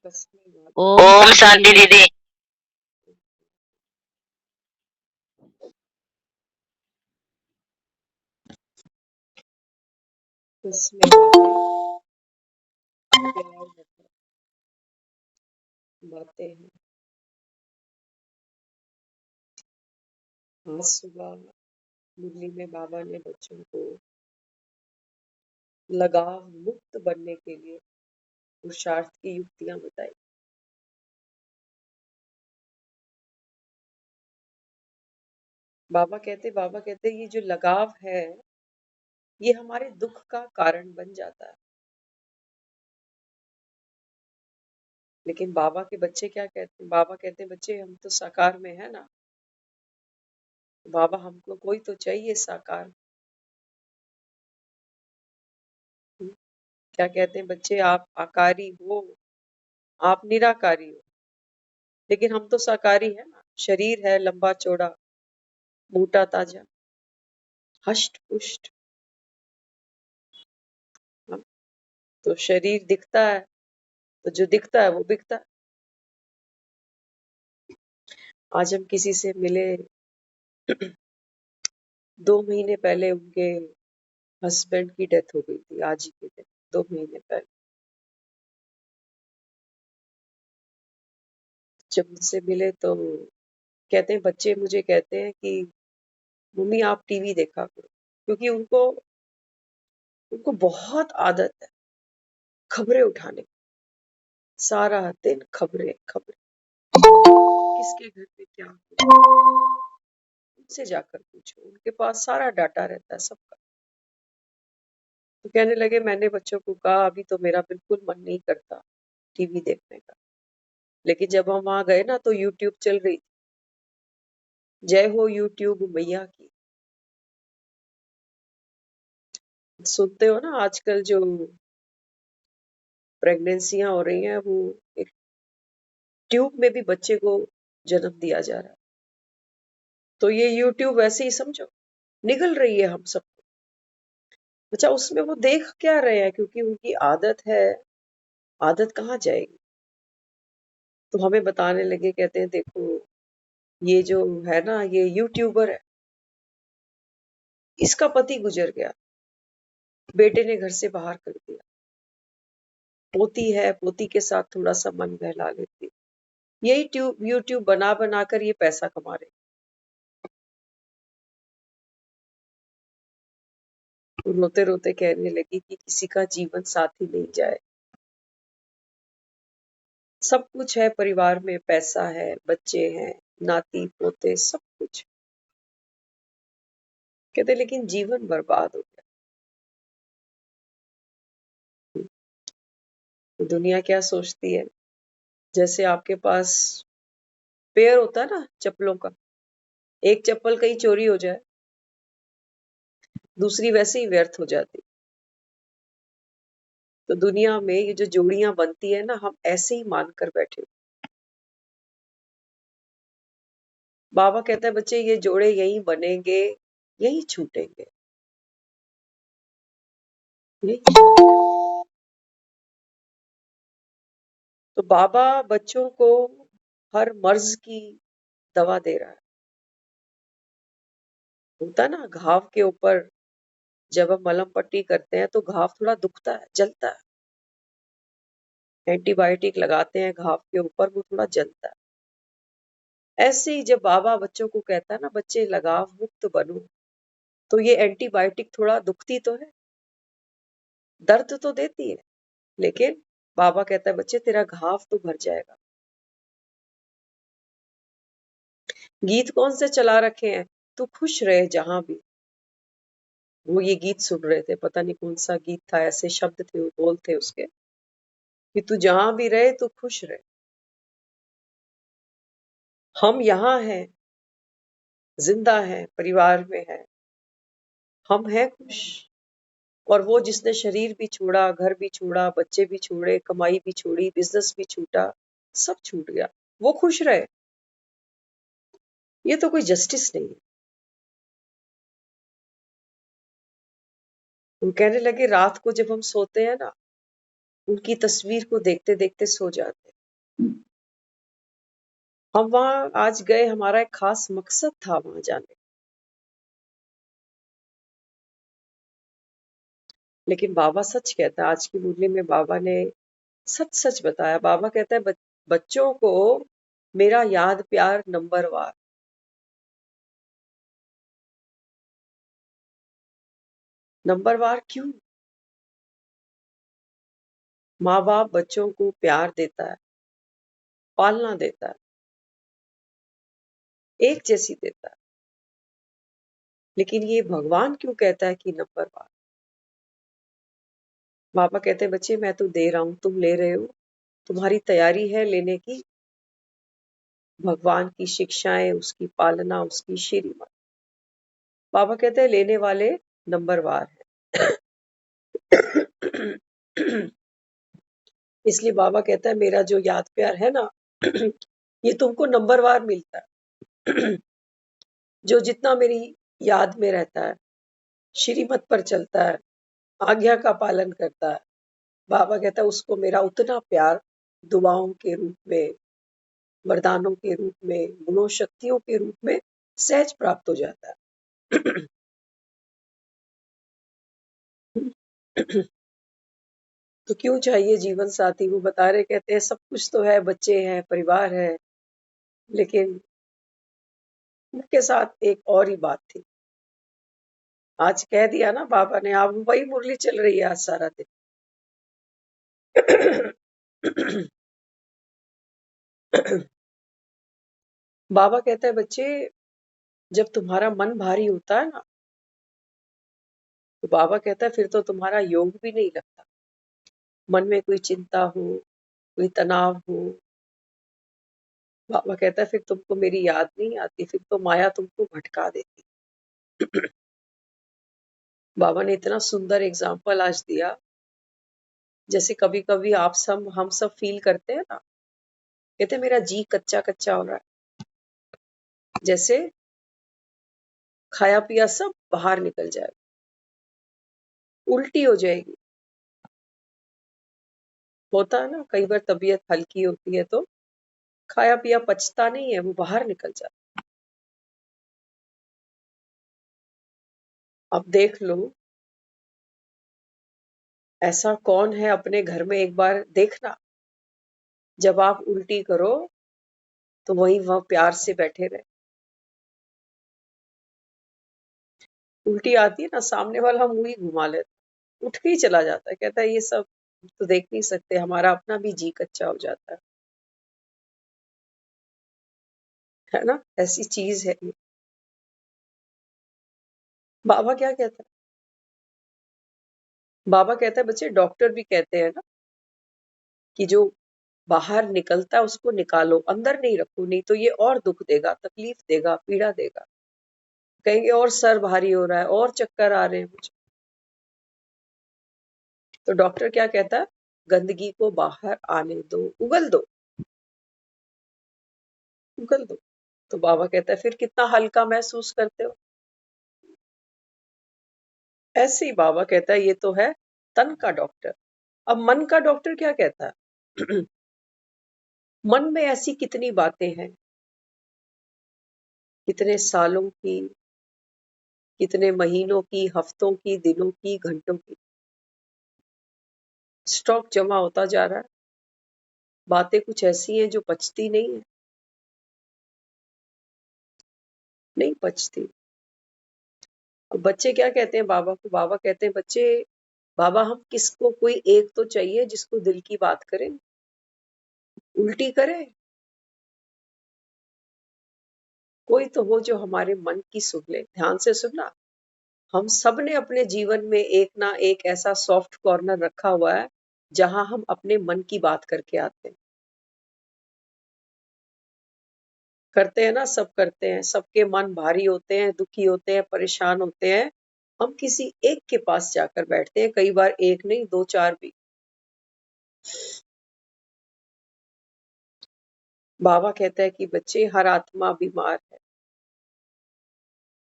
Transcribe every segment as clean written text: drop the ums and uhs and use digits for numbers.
ओम शांति दीदी। इसमें बातें हैं। आज सुबह मुरली में बाबा ने बच्चों को लगाव मुक्त बनने के लिए पुरुषार्थ की युक्तियां बताई। बाबा कहते ये जो लगाव है ये हमारे दुख का कारण बन जाता है। लेकिन बाबा के बच्चे क्या कहते हैं? बाबा कहते हैं बच्चे हम तो साकार में है ना, बाबा हमको कोई तो चाहिए साकार। क्या कहते हैं बच्चे? आप आकारी हो, आप निराकारी हो, लेकिन हम तो साकारी है ना। शरीर है लंबा चौड़ा, मोटा ताजा, हष्ट पुष्ट। तो शरीर दिखता है, तो जो दिखता है वो बिकता है। आज हम किसी से मिले 2 महीने पहले उनके हस्बैंड की डेथ हो गई थी, आज ही के दिन 2 महीने पहले। जब उनसे मिले तो कहते हैं बच्चे मुझे कहते हैं कि मम्मी आप टीवी देखा करो, क्योंकि उनको उनको बहुत आदत है खबरें उठाने की। सारा दिन खबरें खबरें, किसके घर पे क्या हुआ उनसे जाकर पूछो, उनके पास सारा डाटा रहता है सबका। तो कहने लगे मैंने बच्चों को कहा अभी तो मेरा बिल्कुल मन नहीं करता टीवी देखने का, लेकिन जब हम वहां गए ना तो यूट्यूब चल रही थी। जय हो यूट्यूब मैया की। सुनते हो ना आजकल जो प्रेगनेंसियां हो रही हैं वो एक ट्यूब में भी बच्चे को जन्म दिया जा रहा है। तो ये यूट्यूब वैसे ही समझो निगल रही है हम सबको। अच्छा उसमें वो देख क्या रहे हैं? क्योंकि उनकी आदत है, आदत कहाँ जाएगी। तो हमें बताने लगे, कहते हैं देखो ये जो है ना ये यूट्यूबर है, इसका पति गुजर गया, बेटे ने घर से बाहर कर दिया, पोती है पोती के साथ थोड़ा सा मन बहला लेती, यही ट्यूब यूट्यूब बना बना कर ये पैसा कमा रहे। तो रोते रोते कहने लगी कि किसी का जीवन साथी नहीं जाए। सब कुछ है परिवार में, पैसा है, बच्चे हैं, नाती पोते, सब कुछ। कहते लेकिन जीवन बर्बाद हो गया। तो दुनिया क्या सोचती है? जैसे आपके पास पेयर होता है ना चप्पलों का, एक चप्पल कहीं चोरी हो जाए दूसरी वैसे ही व्यर्थ हो जाती। तो दुनिया में ये जो जोड़ियां बनती है ना हम ऐसे ही मानकर बैठे। बाबा कहता है बच्चे ये जोड़े यही बनेंगे, यही छूटेंगे, यही। तो बाबा बच्चों को हर मर्ज की दवा दे रहा है। होता है ना घाव के ऊपर जब हम मलहम पट्टी करते हैं तो घाव थोड़ा दुखता है, जलता है, एंटीबायोटिक लगाते हैं घाव के ऊपर, वो थोड़ा जलता है। ऐसे ही जब बाबा बच्चों को कहता है ना बच्चे लगाव मुक्त बनो, तो ये एंटीबायोटिक थोड़ा दुखती तो है, दर्द तो देती है, लेकिन बाबा कहता है बच्चे तेरा घाव तो भर जाएगा। गीत कौन से चला रखे हैं? तू खुश रहे जहां भी। वो ये गीत सुन रहे थे, पता नहीं कौन सा गीत था, ऐसे शब्द थे, वो बोल थे उसके कि तू जहां भी रहे तू खुश रहे। हम यहाँ हैं, जिंदा हैं, परिवार में हैं, हम हैं खुश। और वो जिसने शरीर भी छोड़ा, घर भी छोड़ा, बच्चे भी छोड़े, कमाई भी छोड़ी, बिजनेस भी छूटा, सब छूट गया, वो खुश रहे। ये तो कोई जस्टिस नहीं है। वो कहने लगे रात को जब हम सोते हैं ना, उनकी तस्वीर को देखते देखते सो जाते हैं। हम वहाँ आज गए, हमारा एक खास मकसद था वहाँ जाने। लेकिन बाबा सच कहता है, आज की मुरली में बाबा ने सच सच बताया। बाबा कहता है बच्चों को मेरा याद प्यार नंबरवार। नंबरवार क्यों? माँ बाप बच्चों को प्यार देता है, पालना देता है, एक जैसी देता है। लेकिन ये भगवान क्यों कहता है कि नंबरवार? बाबा कहते हैं बच्चे मैं तो दे रहा हूं, तुम ले रहे हो, तुम्हारी तैयारी है लेने की। भगवान की शिक्षाएं, उसकी पालना, उसकी श्रीमत। बाबा कहते हैं लेने वाले नंबरवार है। इसलिए बाबा कहता है मेरा जो याद प्यार है ना, ये तुमको नंबरवार मिलता है। जो जितना मेरी याद में रहता है, श्रीमत पर चलता है, आज्ञा का पालन करता है, बाबा कहता है उसको मेरा उतना प्यार दुआओं के रूप में, वरदानों के रूप में, गुणों शक्तियों के रूप में सहज प्राप्त हो जाता है। तो क्यों चाहिए जीवन साथी? वो बता रहे, कहते हैं सब कुछ तो है, बच्चे हैं, परिवार है, लेकिन उनके साथ एक और ही बात थी। आज कह दिया ना बाबा ने, आप वही मुरली चल रही है आज सारा दिन। बाबा कहता है बच्चे, जब तुम्हारा मन भारी होता है ना, तो बाबा कहता है फिर तो तुम्हारा योग भी नहीं लगता। मन में कोई चिंता हो, कोई तनाव हो, बाबा कहता है फिर तुमको मेरी याद नहीं आती, फिर तो माया तुमको भटका देती। बाबा ने इतना सुंदर एग्जाम्पल आज दिया, जैसे कभी कभी आप सब हम सब फील करते हैं ना, कहते हैं, मेरा जी कच्चा कच्चा हो रहा है, जैसे खाया पिया सब बाहर निकल जाए, उल्टी हो जाएगी। होता है ना, कई बार तबीयत हल्की होती है तो खाया पिया पचता नहीं है, वो बाहर निकल जाता। अब देख लो, ऐसा कौन है अपने घर में, एक बार देखना, जब आप उल्टी करो तो वही वह प्यार से बैठे रहे। उल्टी आती है ना, सामने वाला मुंह ही घुमा लेता, उठ के ही चला जाता है, कहता है ये सब तो देख नहीं सकते, हमारा अपना भी जी कच्चा हो जाता है ना। ऐसी चीज है ये। बाबा क्या कहता है? बाबा कहता है बच्चे, डॉक्टर भी कहते हैं ना कि जो बाहर निकलता है उसको निकालो, अंदर नहीं रखो, नहीं तो ये और दुख देगा, तकलीफ देगा, पीड़ा देगा। कहेंगे और सर भारी हो रहा है, और चक्कर आ रहे हैं मुझे, तो डॉक्टर क्या कहता है? गंदगी को बाहर आने दो, उगल दो, उगल दो। तो बाबा कहता है फिर कितना हल्का महसूस करते हो। ऐसे ही बाबा कहता है ये तो है तन का डॉक्टर। अब मन का डॉक्टर क्या कहता है? मन में ऐसी कितनी बातें हैं, कितने सालों की, कितने महीनों की, हफ्तों की, दिनों की, घंटों की स्टॉक जमा होता जा रहा है। बातें कुछ ऐसी हैं जो पचती नहीं है, नहीं पचती। अब बच्चे क्या कहते हैं बाबा को? बाबा कहते हैं बच्चे, बाबा हम किसको, कोई एक तो चाहिए जिसको दिल की बात करें, उल्टी करे, कोई तो हो जो हमारे मन की सुन ले। ध्यान से सुनना, हम सब ने अपने जीवन में एक ना एक ऐसा सॉफ्ट कॉर्नर रखा हुआ है जहां हम अपने मन की बात करके आते हैं। करते हैं ना, सब करते हैं, सबके मन भारी होते हैं, दुखी होते हैं, परेशान होते हैं, हम किसी एक के पास जाकर बैठते हैं, कई बार एक नहीं, दो चार भी। बाबा कहता है कि बच्चे, हर आत्मा बीमार है।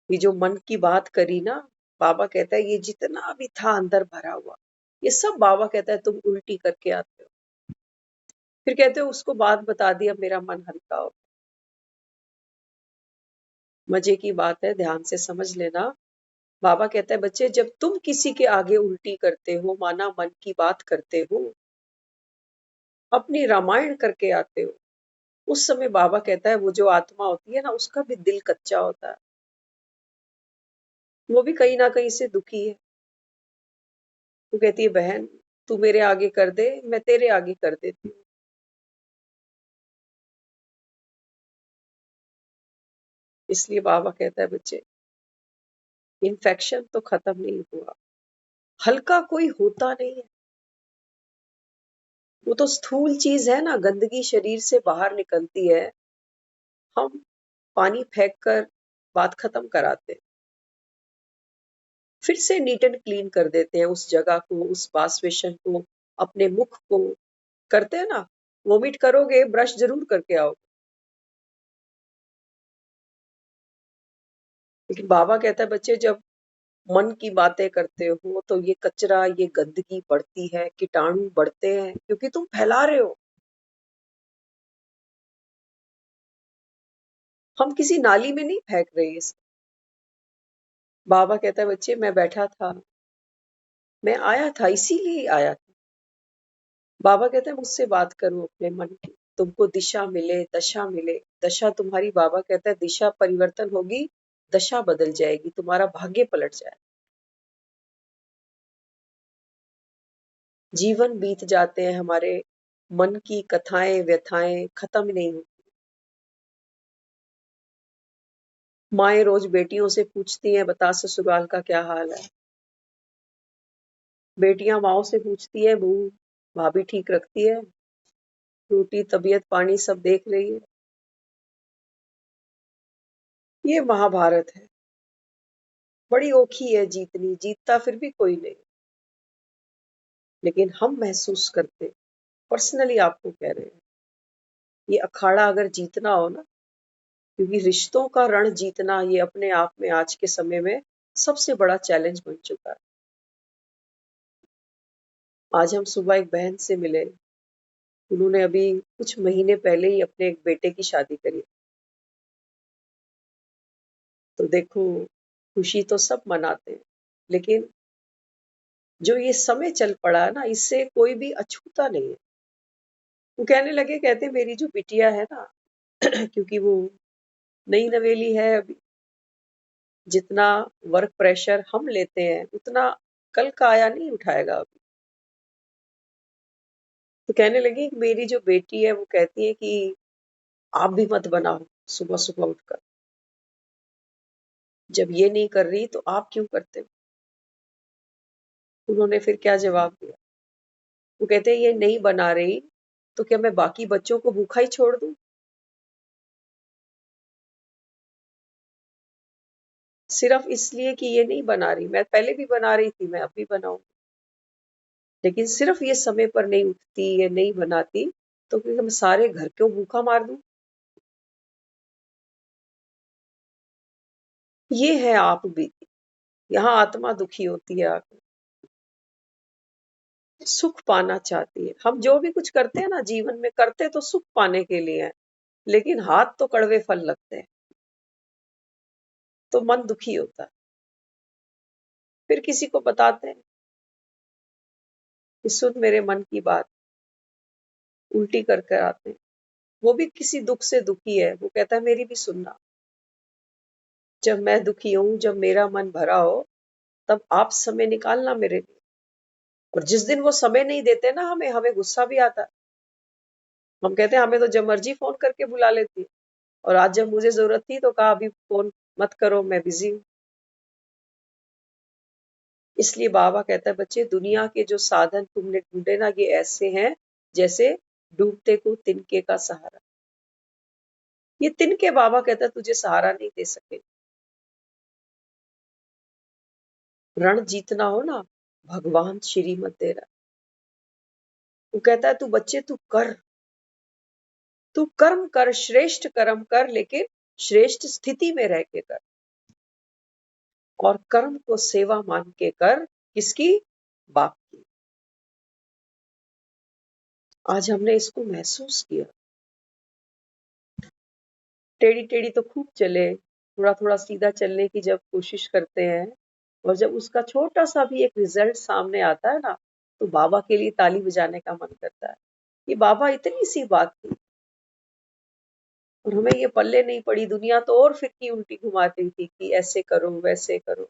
ये जो मन की बात करी ना, बाबा कहता है ये जितना भी था अंदर भरा हुआ, ये सब बाबा कहता है तुम उल्टी करके आते हो। फिर कहते हो उसको बात बता दी, अब मेरा मन हल्का हो। मजे की बात है, ध्यान से समझ लेना। बाबा कहता है बच्चे, जब तुम किसी के आगे उल्टी करते हो, माना मन की बात करते हो, अपनी रामायण करके आते हो, उस समय बाबा कहता है वो जो आत्मा होती है ना, उसका भी दिल कच्चा होता है, वो भी कहीं ना कहीं से दुखी है। वो कहती है बहन, तू मेरे आगे कर दे, मैं तेरे आगे कर देती हूँ। इसलिए बाबा कहता है बच्चे, इन्फेक्शन तो खत्म नहीं हुआ, हल्का कोई होता नहीं है। वो तो स्थूल चीज है ना, गंदगी शरीर से बाहर निकलती है, हम पानी फेंक कर बात खत्म कराते, फिर से नीट एंड क्लीन कर देते हैं उस जगह को, उस वाशवेशन को, अपने मुख को। करते हैं ना, वोमिट करोगे ब्रश जरूर करके आओ। लेकिन बाबा कहता है बच्चे, जब मन की बातें करते हो तो ये कचरा, ये गंदगी बढ़ती है, कीटाणु बढ़ते हैं, क्योंकि तुम फैला रहे हो। हम किसी नाली में नहीं फेंक रहे इस। बाबा कहता है बच्चे, मैं बैठा था, मैं आया था, इसीलिए आया था। बाबा कहते हैं मुझसे बात करो अपने मन की, तुमको दिशा मिले, दशा मिले। दशा तुम्हारी, बाबा कहता है दिशा परिवर्तन होगी, दशा बदल जाएगी, तुम्हारा भाग्य पलट जाए। जीवन बीत जाते हैं हमारे, मन की कथाएं व्यथाएं खत्म नहीं होती। माएँ रोज बेटियों से पूछती हैं, बता ससुराल का क्या हाल है। बेटियां माओ से पूछती है, बहू भाभी ठीक रखती है, रोटी तबीयत पानी सब देख रही है। ये महाभारत है, बड़ी ओखी है जीतनी, जीतता फिर भी कोई नहीं। लेकिन हम महसूस करते, पर्सनली आपको कह रहे हैं, ये अखाड़ा अगर जीतना हो ना, क्योंकि रिश्तों का रण जीतना ये अपने आप में आज के समय में सबसे बड़ा चैलेंज बन चुका है। आज हम सुबह एक बहन से मिले, उन्होंने अभी कुछ महीने पहले ही अपने एक बेटे की शादी करी। तो देखो, खुशी तो सब मनाते हैं, लेकिन जो ये समय चल पड़ा है ना, इससे कोई भी अछूता नहीं है। वो कहने लगे, कहते मेरी जो बिटिया है ना, क्योंकि वो नई नवेली है अभी, जितना वर्क प्रेशर हम लेते हैं उतना कल का आया नहीं उठाएगा अभी। तो कहने लगी मेरी जो बेटी है वो कहती है कि आप भी मत बनाओ सुबह सुबह उठकर, जब ये नहीं कर रही तो आप क्यों करते हो। उन्होंने फिर क्या जवाब दिया, वो कहते हैं ये नहीं बना रही तो क्या मैं बाकी बच्चों को भूखा ही छोड़ दूं। सिर्फ इसलिए कि ये नहीं बना रही, मैं पहले भी बना रही थी, मैं अब भी बनाऊं, लेकिन सिर्फ ये समय पर नहीं उठती, ये नहीं बनाती, तो फिर मैं सारे घर को भूखा मार दूं। ये है आप बीती, यहाँ आत्मा दुखी होती है आकर, सुख पाना चाहती है। हम जो भी कुछ करते हैं ना जीवन में, करते तो सुख पाने के लिए है, लेकिन हाथ तो कड़वे फल लगते हैं, तो मन दुखी होता है। फिर किसी को बताते हैं कि सुन मेरे मन की बात, उल्टी कर कर आते हैं। वो भी किसी दुख से दुखी है, वो कहता है मेरी भी सुनना, जब मैं दुखी हूं, जब मेरा मन भरा हो, तब आप समय निकालना मेरे लिए। और जिस दिन वो समय नहीं देते ना हमें, हमें गुस्सा भी आता है। हम कहते हैं हमें तो जब मर्जी फोन करके बुला लेती है, और आज जब मुझे जरूरत थी तो कहा अभी फोन मत करो, मैं बिजी हूँ। इसलिए बाबा कहता है बच्चे, दुनिया के जो साधन तुमने ढूंढे ना, ये ऐसे हैं जैसे डूबते को तिनके का सहारा। ये तिनके बाबा कहता है तुझे सहारा नहीं दे सके। रण जीतना हो ना, भगवान श्री मत दे रहा। वो कहता है तू बच्चे, तू कर, तू कर्म कर, श्रेष्ठ कर्म कर, लेकिन श्रेष्ठ स्थिति में रह के कर, और कर्म को सेवा मान के कर, किसकी, बाप की। आज हमने इसको महसूस किया। टेढ़ी टेढ़ी तो खूब चले, थोड़ा थोड़ा सीधा चलने की जब कोशिश करते हैं और जब उसका छोटा सा भी एक रिजल्ट सामने आता है ना, तो बाबा के लिए ताली बजाने का मन करता है। ये बाबा इतनी सी बात थी और हमें ये पल्ले नहीं पड़ी। दुनिया तो और फिक्की उल्टी घुमाती थी कि ऐसे करो वैसे करो,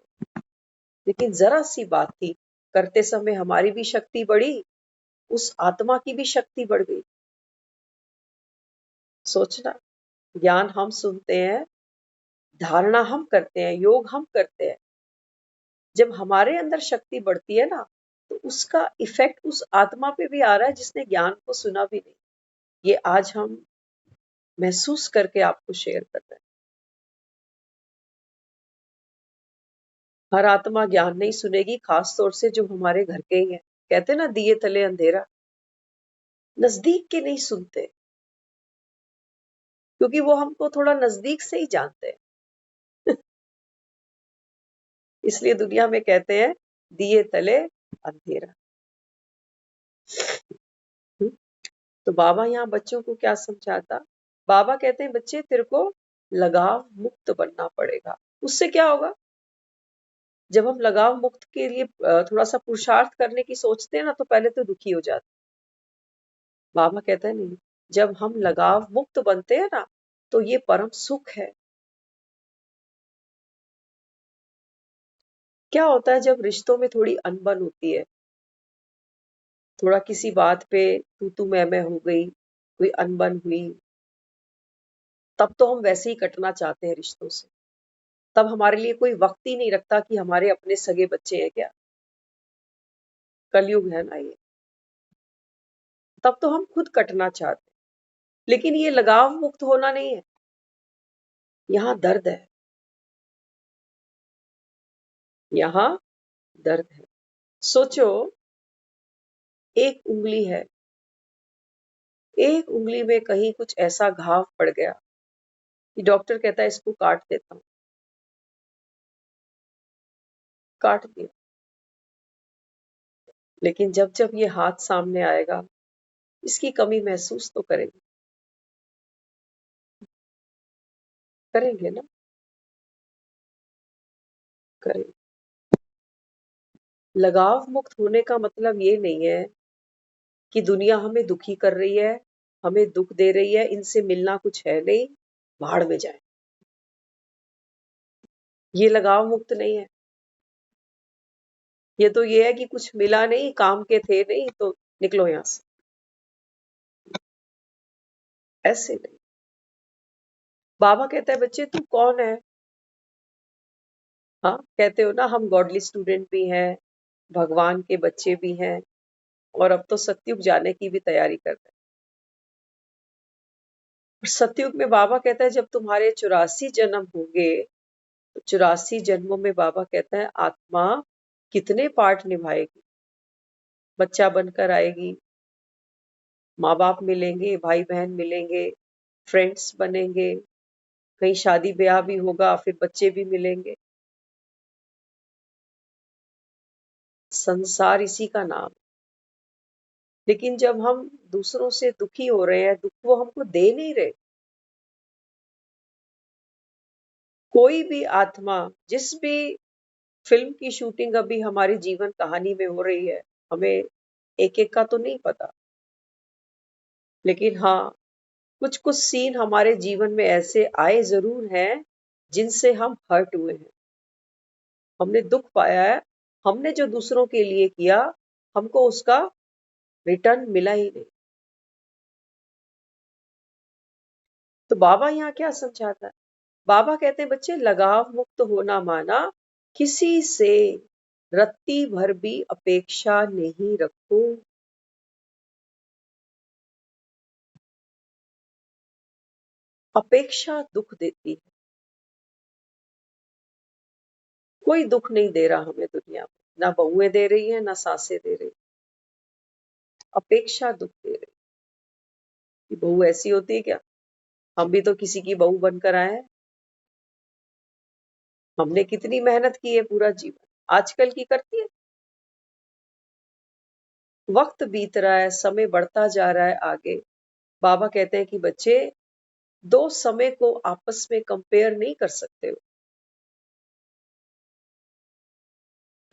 लेकिन जरा सी बात थी, करते समय हमारी भी शक्ति बढ़ी, उस आत्मा की भी शक्ति बढ़ गई। सोचना, ज्ञान हम सुनते हैं, धारणा हम करते हैं, योग हम करते हैं। जब हमारे अंदर शक्ति बढ़ती है ना, तो उसका इफेक्ट उस आत्मा पे भी आ रहा है जिसने ज्ञान को सुना भी नहीं। ये आज हम महसूस करके आपको शेयर कर रहे हैं। हर आत्मा ज्ञान नहीं सुनेगी, खास तौर से जो हमारे घर के ही हैं। कहते ना, दिए तले अंधेरा, नजदीक के नहीं सुनते, क्योंकि वो हमको थोड़ा नजदीक से ही जानते हैं। इसलिए दुनिया में कहते हैं दिए तले अंधेरा। तो बाबा यहाँ बच्चों को क्या समझाता? बाबा कहते हैं बच्चे तेरे को लगाव मुक्त बनना पड़ेगा। उससे क्या होगा? जब हम लगाव मुक्त के लिए थोड़ा सा पुरुषार्थ करने की सोचते हैं ना, तो पहले तो दुखी हो जाते। बाबा कहते हैं नहीं, जब हम लगाव मुक्त बनते हैं ना, तो ये परम सुख है। क्या होता है जब रिश्तों में थोड़ी अनबन होती है, थोड़ा किसी बात पे तू मैं हो गई, कोई अनबन हुई, तब तो हम वैसे ही कटना चाहते हैं रिश्तों से। तब हमारे लिए कोई वक्त ही नहीं रखता कि हमारे अपने सगे बच्चे हैं क्या। कलयुग है ना ये। तब तो हम खुद कटना चाहते हैं, लेकिन ये लगाव मुक्त होना नहीं है। यहाँ दर्द है, यहाँ दर्द है। सोचो, एक उंगली है, एक उंगली में कहीं कुछ ऐसा घाव पड़ गया कि डॉक्टर कहता है इसको काट देता हूं। काट दिया, लेकिन जब जब ये हाथ सामने आएगा, इसकी कमी महसूस तो करेंगे। करेंगे ना, करेंगे। लगाव मुक्त होने का मतलब ये नहीं है कि दुनिया हमें दुखी कर रही है, हमें दुख दे रही है, इनसे मिलना कुछ है नहीं, भाड़ में जाए। ये लगाव मुक्त नहीं है। ये तो ये है कि कुछ मिला नहीं, काम के थे नहीं, तो निकलो यहां से। ऐसे नहीं। बाबा कहता है बच्चे तू कौन है? हाँ, कहते हो ना हम गॉडली स्टूडेंट भी हैं, भगवान के बच्चे भी हैं, और अब तो सतयुग जाने की भी तैयारी कर रहे हैं। सतयुग में बाबा कहता है जब तुम्हारे 84 जन्म होंगे, तो 84 जन्मों में बाबा कहता है आत्मा कितने पार्ट निभाएगी। बच्चा बनकर आएगी, माँ बाप मिलेंगे, भाई बहन मिलेंगे, फ्रेंड्स बनेंगे, कहीं शादी ब्याह भी होगा, फिर बच्चे भी मिलेंगे। संसार इसी का नाम। लेकिन जब हम दूसरों से दुखी हो रहे हैं, दुख वो हमको दे नहीं रहे। कोई भी आत्मा, जिस भी फिल्म की शूटिंग अभी हमारी जीवन कहानी में हो रही है, हमें एक एक का तो नहीं पता, लेकिन हाँ, कुछ कुछ सीन हमारे जीवन में ऐसे आए जरूर हैं जिनसे हम हर्ट हुए हैं, हमने दुख पाया है। हमने जो दूसरों के लिए किया, हमको उसका रिटर्न मिला ही नहीं। तो बाबा यहाँ क्या समझाता है? बाबा कहते हैं बच्चे लगाव मुक्त होना माना किसी से रत्ती भर भी अपेक्षा नहीं रखो। अपेक्षा दुख देती है। कोई दुख नहीं दे रहा हमें दुनिया में, ना बहुएं दे रही है, ना सासें दे रही। अपेक्षा दुख दे रही कि बहू ऐसी होती है क्या? हम भी तो किसी की बहू बनकर आए हैं। हमने कितनी मेहनत की है पूरा जीवन, आजकल की करती है। वक्त बीत रहा है, समय बढ़ता जा रहा है आगे। बाबा कहते हैं कि बच्चे, दो समय को आपस में कंपेयर नहीं कर सकते हो,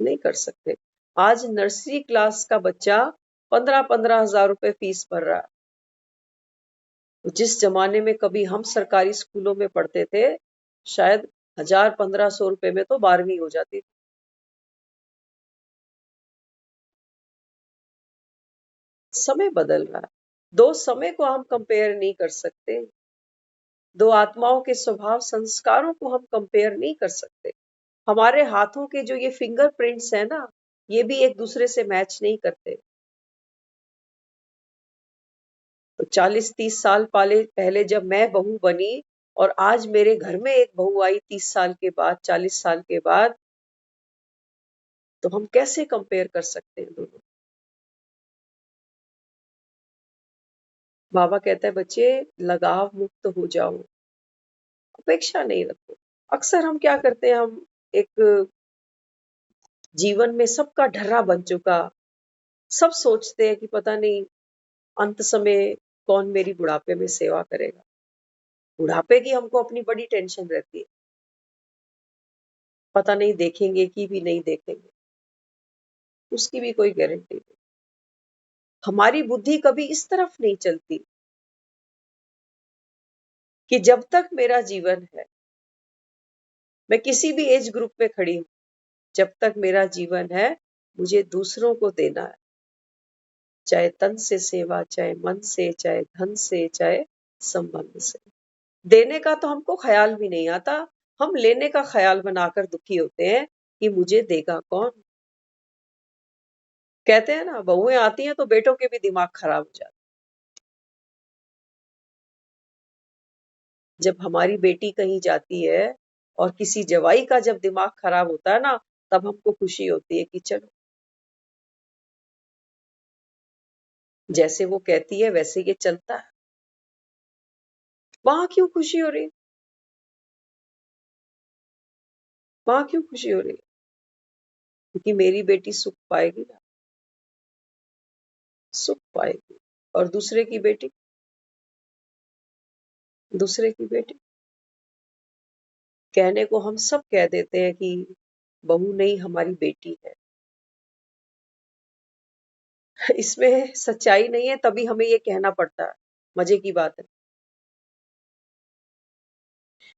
नहीं कर सकते। आज नर्सरी क्लास का बच्चा 15-15 हजार रुपए फीस भर रहा है। जिस जमाने में कभी हम सरकारी स्कूलों में पढ़ते थे, शायद 1000-1500 रुपए में तो 12वीं हो जाती थी। समय बदल रहा है। दो समय को हम कंपेयर नहीं कर सकते। दो आत्माओं के स्वभाव संस्कारों को हम कंपेयर नहीं कर सकते। हमारे हाथों के जो ये फिंगरप्रिंट्स है ना, ये भी एक दूसरे से मैच नहीं करते। तो 40-30 साल पहले जब मैं बहू बनी और आज मेरे घर में एक बहू आई 30 साल के बाद, 40 साल के बाद, तो हम कैसे कंपेयर कर सकते हैं दोनों। बाबा कहता है बच्चे, लगाव मुक्त हो जाओ, अपेक्षा नहीं रखो। अक्सर हम क्या करते हैं, हम एक जीवन में सबका ढर्रा बन चुका, सब सोचते हैं कि पता नहीं अंत समय कौन मेरी बुढ़ापे में सेवा करेगा। बुढ़ापे की हमको अपनी बड़ी टेंशन रहती है, पता नहीं देखेंगे कि भी नहीं देखेंगे, उसकी भी कोई गारंटी नहीं। हमारी बुद्धि कभी इस तरफ नहीं चलती कि जब तक मेरा जीवन है, मैं किसी भी एज ग्रुप में खड़ी हूं, जब तक मेरा जीवन है, मुझे दूसरों को देना है, चाहे तन से सेवा, चाहे मन से, चाहे धन से, चाहे संबंध से। देने का तो हमको ख्याल भी नहीं आता, हम लेने का ख्याल बनाकर दुखी होते हैं कि मुझे देगा कौन। कहते हैं ना, बहुएं आती हैं तो बेटों के भी दिमाग खराब हो जाते। जब हमारी बेटी कहीं जाती है और किसी जवाई का जब दिमाग खराब होता है ना, तब हमको खुशी होती है कि चलो, जैसे वो कहती है वैसे ये चलता है। वहां क्यों खुशी हो रही है? वहां क्यों खुशी हो रही है? क्योंकि मेरी बेटी सुख पाएगी ना, सुख पाएगी। और दूसरे की बेटी कहने को हम सब कह देते हैं कि बहू नहीं, हमारी बेटी है। इसमें सच्चाई नहीं है, तभी हमें ये कहना पड़ता है। मजे की बात है।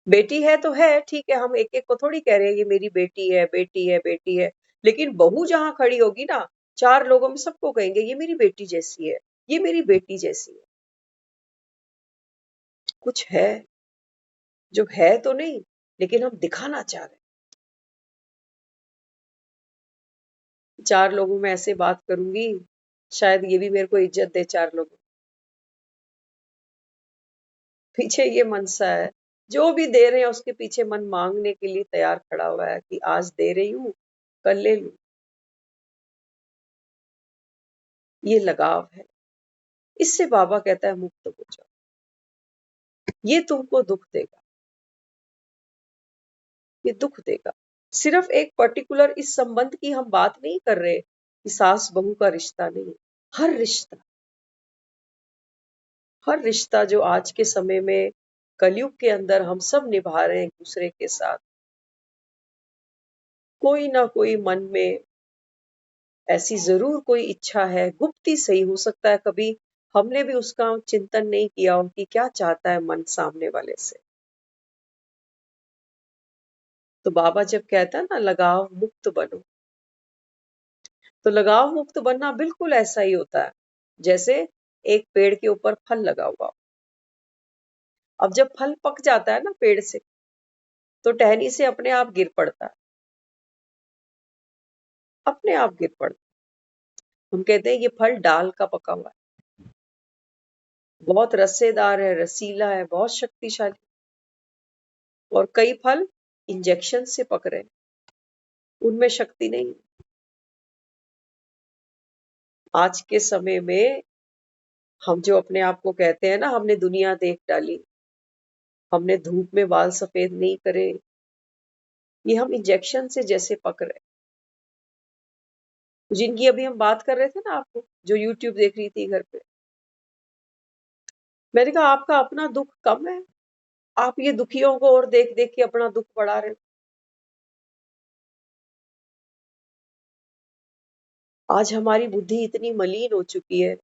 बेटी है तो है, ठीक है, हम एक एक को थोड़ी कह रहे हैं ये मेरी बेटी है, बेटी है, बेटी है। लेकिन बहू जहां खड़ी होगी ना, चार लोगों में सबको कहेंगे ये मेरी बेटी जैसी है, ये मेरी बेटी जैसी है। कुछ है, जो है तो नहीं, लेकिन हम दिखाना चाह रहे हैं। चार लोगों में ऐसे बात करूंगी, शायद ये भी मेरे को इज्जत दे चार लोगों। पीछे ये मनसा है, जो भी दे रहे हैं उसके पीछे मन मांगने के लिए तैयार खड़ा हुआ है कि आज दे रही हूं, कल ले लूं। ये लगाव है। इससे बाबा कहता है मुक्त हो जाओ। ये तुमको दुख देगा, ये दुख देगा। सिर्फ एक पर्टिकुलर इस संबंध की हम बात नहीं कर रहे कि सास बहू का रिश्ता नहीं। हर रिश्ता, हर रिश्ता जो आज के समय में कलयुग के अंदर हम सब निभा रहे हैं एक दूसरे के साथ, कोई ना कोई मन में ऐसी जरूर कोई इच्छा है, गुप्त ही सही, हो सकता है कभी हमने भी उसका चिंतन नहीं किया हो कि क्या चाहता है मन सामने वाले से। तो बाबा जब कहता है ना लगाव मुक्त बनो, तो लगाव मुक्त बनना बिल्कुल ऐसा ही होता है जैसे एक पेड़ के ऊपर फल लगा हुआ हो। अब जब फल पक जाता है ना पेड़ से, तो टहनी से अपने आप गिर पड़ता है, अपने आप गिर पड़ता है। हम कहते हैं ये फल डाल का पका हुआ है, बहुत रसेदार है, रसीला है, बहुत शक्तिशाली। और कई फल इंजेक्शन से पक रहे हैं, उनमें शक्ति नहीं। आज के समय में हम जो अपने आप को कहते हैं ना हमने दुनिया देख डाली, हमने धूप में बाल सफेद नहीं करे, ये हम इंजेक्शन से जैसे पक रहे। जिनकी अभी हम बात कर रहे थे ना, आपको जो यूट्यूब देख रही थी घर पे, मैंने कहा आपका अपना दुख कम है, आप ये दुखियों को और देख देख के अपना दुख बढ़ा रहे हो। आज हमारी बुद्धि इतनी मलिन हो चुकी है,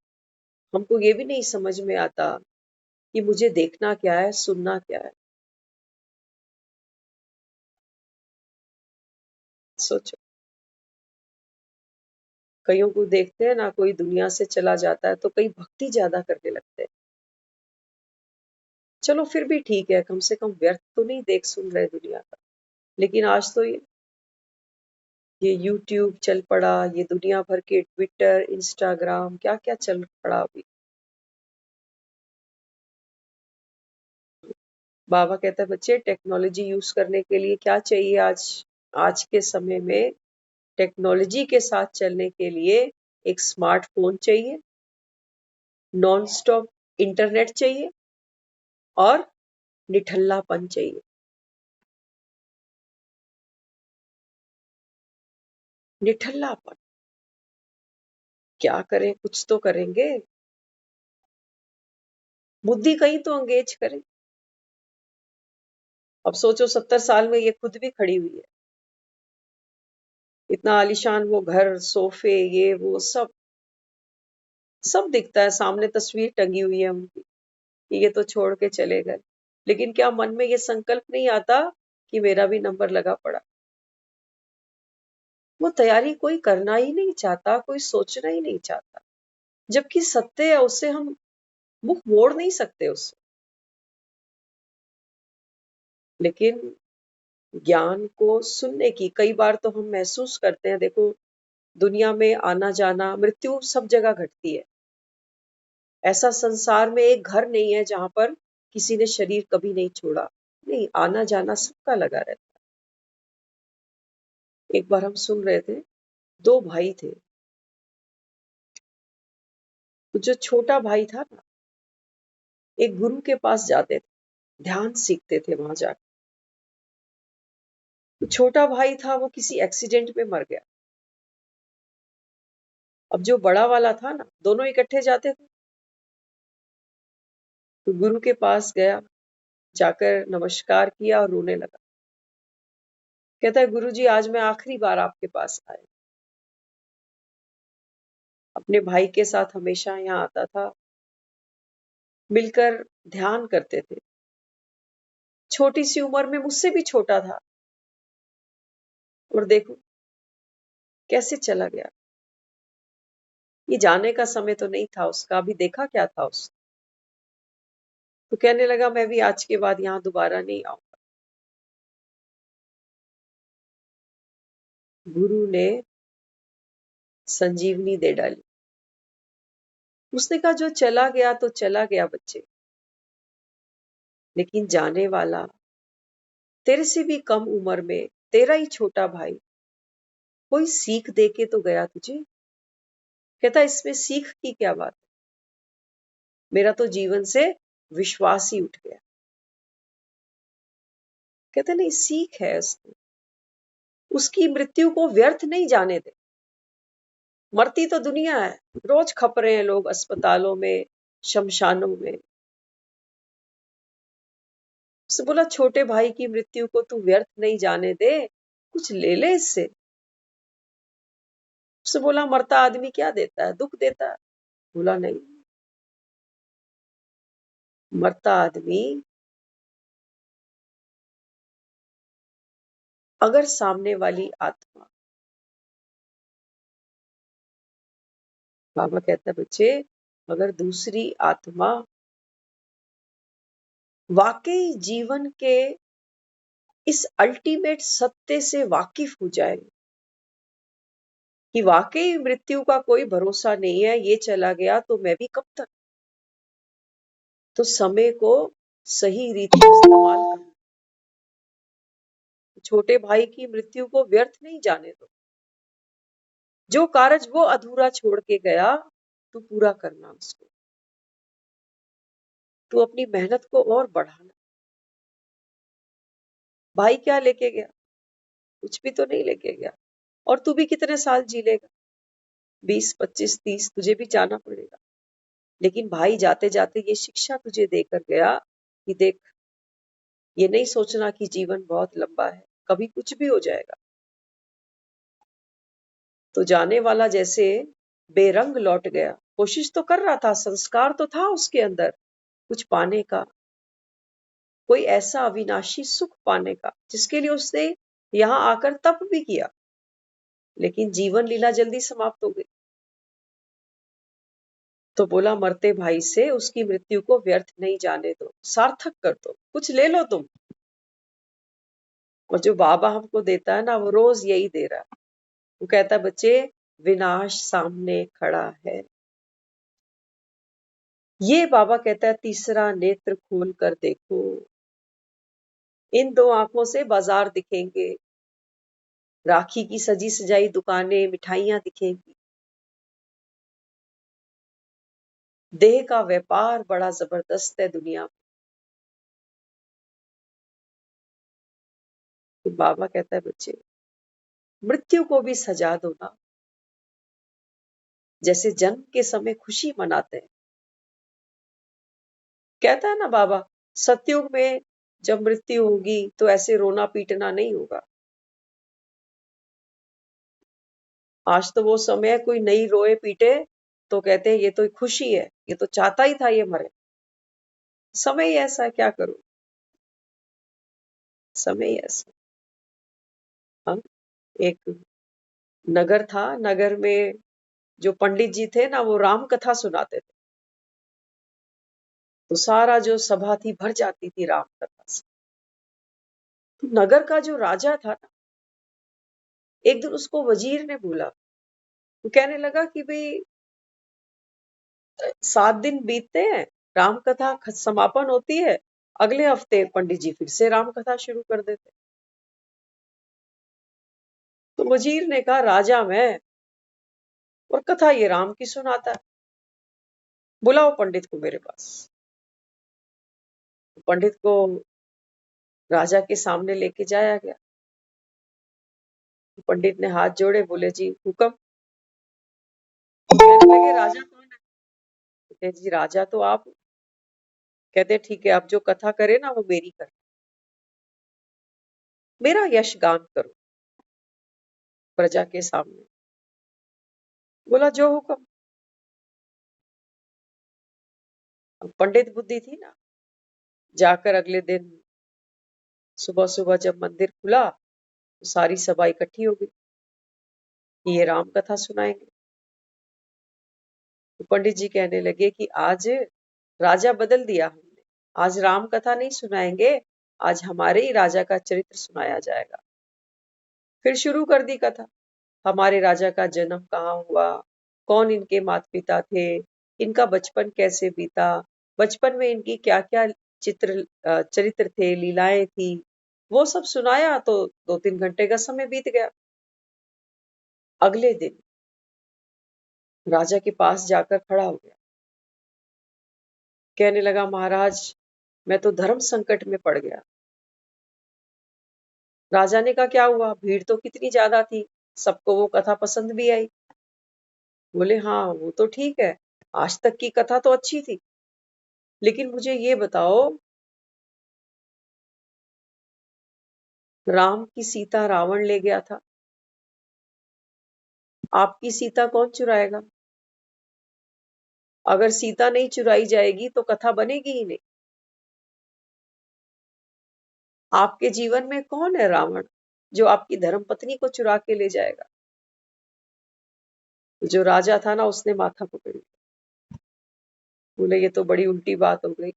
हमको ये भी नहीं समझ में आता कि मुझे देखना क्या है, सुनना क्या है। सोचो, कईयों को देखते हैं ना, कोई दुनिया से चला जाता है तो कई भक्ति ज्यादा करने लगते हैं। चलो फिर भी ठीक है, कम से कम व्यर्थ तो नहीं देख सुन रहे दुनिया का। लेकिन आज तो ये यूट्यूब चल पड़ा, ये दुनिया भर के ट्विटर, इंस्टाग्राम, क्या क्या चल पड़ा अभी। बाबा कहता है बच्चे टेक्नोलॉजी यूज करने के लिए क्या चाहिए आज। आज के समय में टेक्नोलॉजी के साथ चलने के लिए एक स्मार्टफोन चाहिए, नॉन स्टॉप इंटरनेट चाहिए और निठल्लापन चाहिए। निठल्लापन, क्या करें, कुछ तो करेंगे, बुद्धि कहीं तो एंगेज करें। अब सोचो 70 साल में ये खुद भी खड़ी हुई है, इतना आलीशान वो घर, सोफे, ये वो सब सब दिखता है सामने, तस्वीर टंगी हुई है उनकी कि ये तो छोड़ के चले गए। लेकिन क्या मन में ये संकल्प नहीं आता कि मेरा भी नंबर लगा पड़ा। वो तैयारी कोई करना ही नहीं चाहता, कोई सोचना ही नहीं चाहता, जबकि सत्य है, उससे हम मुख मोड़ नहीं सकते उससे। लेकिन ज्ञान को सुनने की कई बार तो हम महसूस करते हैं, देखो दुनिया में आना जाना, मृत्यु सब जगह घटती है। ऐसा संसार में एक घर नहीं है जहां पर किसी ने शरीर कभी नहीं छोड़ा। नहीं, आना जाना सबका लगा रहता है। एक बार हम सुन रहे थे, दो भाई थे। तो जो छोटा भाई था ना, एक गुरु के पास जाते थे, ध्यान सीखते थे वहां जाकर। तो छोटा भाई था, वो किसी एक्सीडेंट में मर गया। अब जो बड़ा वाला था ना, दोनों इकट्ठे जाते थे। तो गुरु के पास गया, जाकर नमस्कार किया और रोने लगा। कहता है गुरु जी, आज मैं आखिरी बार आपके पास आया। अपने भाई के साथ हमेशा यहाँ आता था, मिलकर ध्यान करते थे। छोटी सी उम्र में मुझसे भी छोटा था, और देखो कैसे चला गया। ये जाने का समय तो नहीं था उसका, अभी देखा क्या था उसने। तो कहने लगा मैं भी आज के बाद यहाँ दोबारा नहीं आऊंगा। गुरु ने संजीवनी दे डाली। उसने कहा जो चला गया तो चला गया बच्चे, लेकिन जाने वाला तेरे से भी कम उम्र में, तेरा ही छोटा भाई, कोई सीख दे के तो गया तुझे। कहता इसमें सीख की क्या बात है, मेरा तो जीवन से विश्वास ही उठ गया। कहते नहीं, सीख है उसमें, उसकी मृत्यु को व्यर्थ नहीं जाने दे। मरती तो दुनिया है, रोज खप रहे हैं लोग अस्पतालों में, शमशानों में। उसने बोला छोटे भाई की मृत्यु को तू व्यर्थ नहीं जाने दे, कुछ ले ले इससे। उसने बोला मरता आदमी क्या देता है, दुख देता है। बोला नहीं, मरता आदमी अगर सामने वाली आत्मा, बाबा कहता है बच्चे, अगर दूसरी आत्मा वाकई जीवन के इस अल्टीमेट सत्य से वाकिफ हो जाए कि वाकई मृत्यु का कोई भरोसा नहीं है, ये चला गया तो मैं भी कब तक, तो समय को सही रीति इस्तेमाल कर। छोटे भाई की मृत्यु को व्यर्थ नहीं जाने दो। जो कार्य वो अधूरा छोड़ के गया, तू पूरा करना उसको। तू अपनी मेहनत को और बढ़ाना। भाई क्या लेके गया, कुछ भी तो नहीं लेके गया। और तू भी कितने साल जी लेगा। 20, 25, 30 तुझे भी जाना पड़ेगा, लेकिन भाई जाते जाते ये शिक्षा तुझे देकर गया कि देख, ये नहीं सोचना कि जीवन बहुत लंबा है, कभी कुछ भी हो जाएगा। तो जाने वाला जैसे बेरंग लौट गया, कोशिश तो कर रहा था, संस्कार तो था उसके अंदर कुछ पाने का, कोई ऐसा अविनाशी सुख पाने का जिसके लिए उसने यहाँ आकर तप भी किया, लेकिन जीवन लीला जल्दी समाप्त हो गई। तो बोला मरते भाई से उसकी मृत्यु को व्यर्थ नहीं जाने दो, सार्थक कर दो, कुछ ले लो तुम। और जो बाबा हमको देता है ना, वो रोज यही दे रहा है। वो कहता है बच्चे, विनाश सामने खड़ा है। ये बाबा कहता है तीसरा नेत्र खोल कर देखो, इन दो आंखों से बाजार दिखेंगे, राखी की सजी सजाई दुकानें, मिठाइयां दिखेंगी। देह का व्यापार बड़ा जबरदस्त है दुनिया में। तो बाबा कहता है बच्चे, मृत्यु को भी सजा दो ना, जैसे जन्म के समय खुशी मनाते हैं। कहता है ना बाबा, सतयुग में जब मृत्यु होगी तो ऐसे रोना पीटना नहीं होगा। आज तो वो समय है, कोई नहीं रोए पीटे तो कहते हैं ये तो खुशी है, ये तो चाहता ही था ये मरे। समय ही ऐसा है, क्या करो, समय ही ऐसा। हाँ, एक नगर था, नगर में जो पंडित जी थे ना, वो राम कथा सुनाते थे। तो सारा जो सभा थी भर जाती थी राम कथा से। तो नगर का जो राजा था ना, एक दिन उसको वजीर ने बोला, वो कहने लगा कि भाई 7 दिन बीतते हैं, राम कथा समापन होती है, अगले हफ्ते पंडित जी फिर से राम कथा शुरू कर देते। तो वजीर ने कहा राजा मैं, और कथा ये राम की सुनाता है, बुलाओ पंडित को मेरे पास। पंडित को राजा के सामने लेके जाया गया। पंडित ने हाथ जोड़े, बोले जी हुक्म। कहने लगे राजा कौन है? कहते जी राजा तो आप। कहते ठीक है, आप जो कथा करे ना वो मेरी कर, मेरा यश गान करो प्रजा के सामने। बोला जो हुक्म। अब पंडित बुद्धि थी ना, जाकर अगले दिन सुबह सुबह जब मंदिर खुला तो सारी सभा इकट्ठी हो गई कि ये राम कथा सुनाएंगे। तो पंडित जी कहने लगे कि आज राजा बदल दिया हमने, आज राम कथा नहीं सुनाएंगे, आज हमारे ही राजा का चरित्र सुनाया जाएगा। फिर शुरू कर दी कथा, हमारे राजा का जन्म कहाँ हुआ, कौन इनके माता पिता थे, इनका बचपन कैसे बीता, बचपन में इनकी क्या क्या चरित्र थे, लीलाएं थी, वो सब सुनाया। तो 2-3 घंटे का समय बीत गया। अगले दिन राजा के पास जाकर खड़ा हो गया, कहने लगा महाराज मैं तो धर्म संकट में पड़ गया। राजा ने कहा क्या हुआ, भीड़ तो कितनी ज्यादा थी, सबको वो कथा पसंद भी आई। बोले हाँ वो तो ठीक है, आज तक की कथा तो अच्छी थी, लेकिन मुझे ये बताओ, राम की सीता रावण ले गया था, आपकी सीता कौन चुराएगा? अगर सीता नहीं चुराई जाएगी तो कथा बनेगी ही नहीं। आपके जीवन में कौन है रावण जो आपकी धर्मपत्नी को चुरा के ले जाएगा? जो राजा था ना, उसने माथा पकड़ लिया। बोले ये तो बड़ी उल्टी बात हो गई,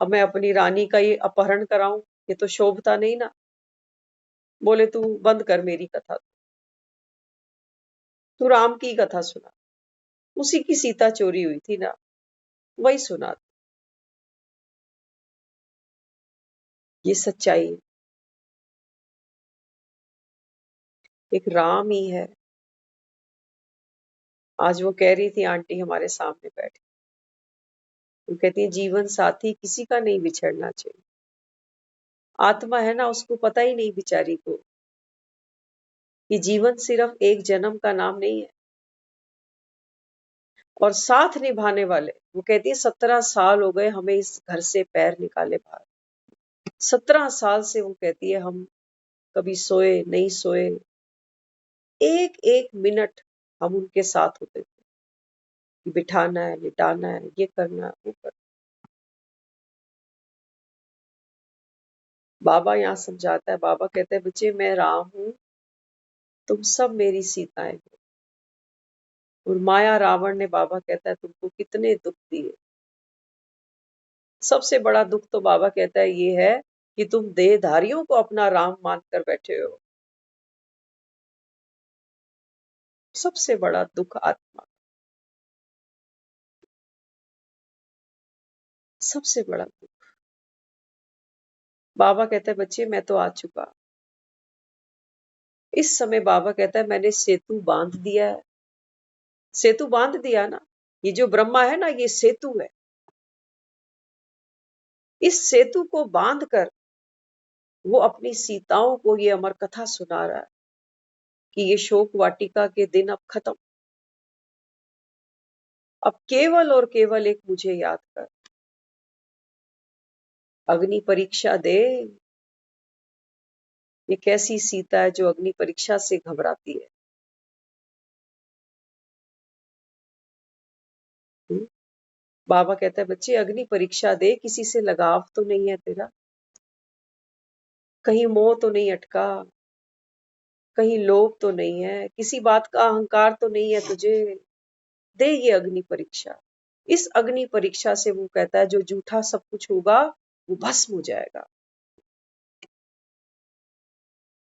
अब मैं अपनी रानी का ये अपहरण कराऊं, ये तो शोभता नहीं ना। बोले तू बंद कर मेरी कथा, तू राम की कथा सुना, उसी की सीता चोरी हुई थी ना, वही सुना। ये सच्चाई है। एक राम ही है। आज वो कह रही थी आंटी हमारे सामने बैठी, वो कहती है जीवन साथी किसी का नहीं बिछड़ना चाहिए। आत्मा है ना, उसको पता ही नहीं बेचारी को कि जीवन सिर्फ एक जन्म का नाम नहीं है, और साथ निभाने वाले, वो कहती है 17 साल हो गए हमें इस घर से पैर निकाले बाहर। 17 साल से वो कहती है हम कभी सोए नहीं सोए, एक एक मिनट हम उनके साथ होते थे कि बिठाना है, लिटाना है, ये करना है, वो करना। बाबा यहाँ समझाता है, बाबा कहते हैं बच्चे मैं राम हूं, तुम सब मेरी सीताएं हो। और माया रावण ने, बाबा कहता है, तुमको कितने दुख दिए। सबसे बड़ा दुख तो बाबा कहता है ये है कि तुम देहधारियों को अपना राम मानकर बैठे हो। सबसे बड़ा दुख आत्मा, सबसे बड़ा दुख। बाबा कहता है बच्चे मैं तो आ चुका। इस समय बाबा कहता है मैंने सेतु बांध दिया है। सेतु बांध दिया ना, ये जो ब्रह्मा है ना, ये सेतु है। इस सेतु को बांध कर वो अपनी सीताओं को ये अमर कथा सुना रहा है कि ये शोक वाटिका के दिन अब खत्म। अब केवल और केवल एक मुझे याद कर, अग्नि परीक्षा दे। ये कैसी सीता है जो अग्नि परीक्षा से घबराती है। हुँ? बाबा कहता है बच्चे अग्नि परीक्षा दे, किसी से लगाव तो नहीं है तेरा, कहीं मोह तो नहीं अटका, कहीं लोभ तो नहीं है, किसी बात का अहंकार तो नहीं है तुझे। दे ये अग्नि परीक्षा। इस अग्नि परीक्षा से वो कहता है जो झूठा सब कुछ होगा वो भस्म हो जाएगा,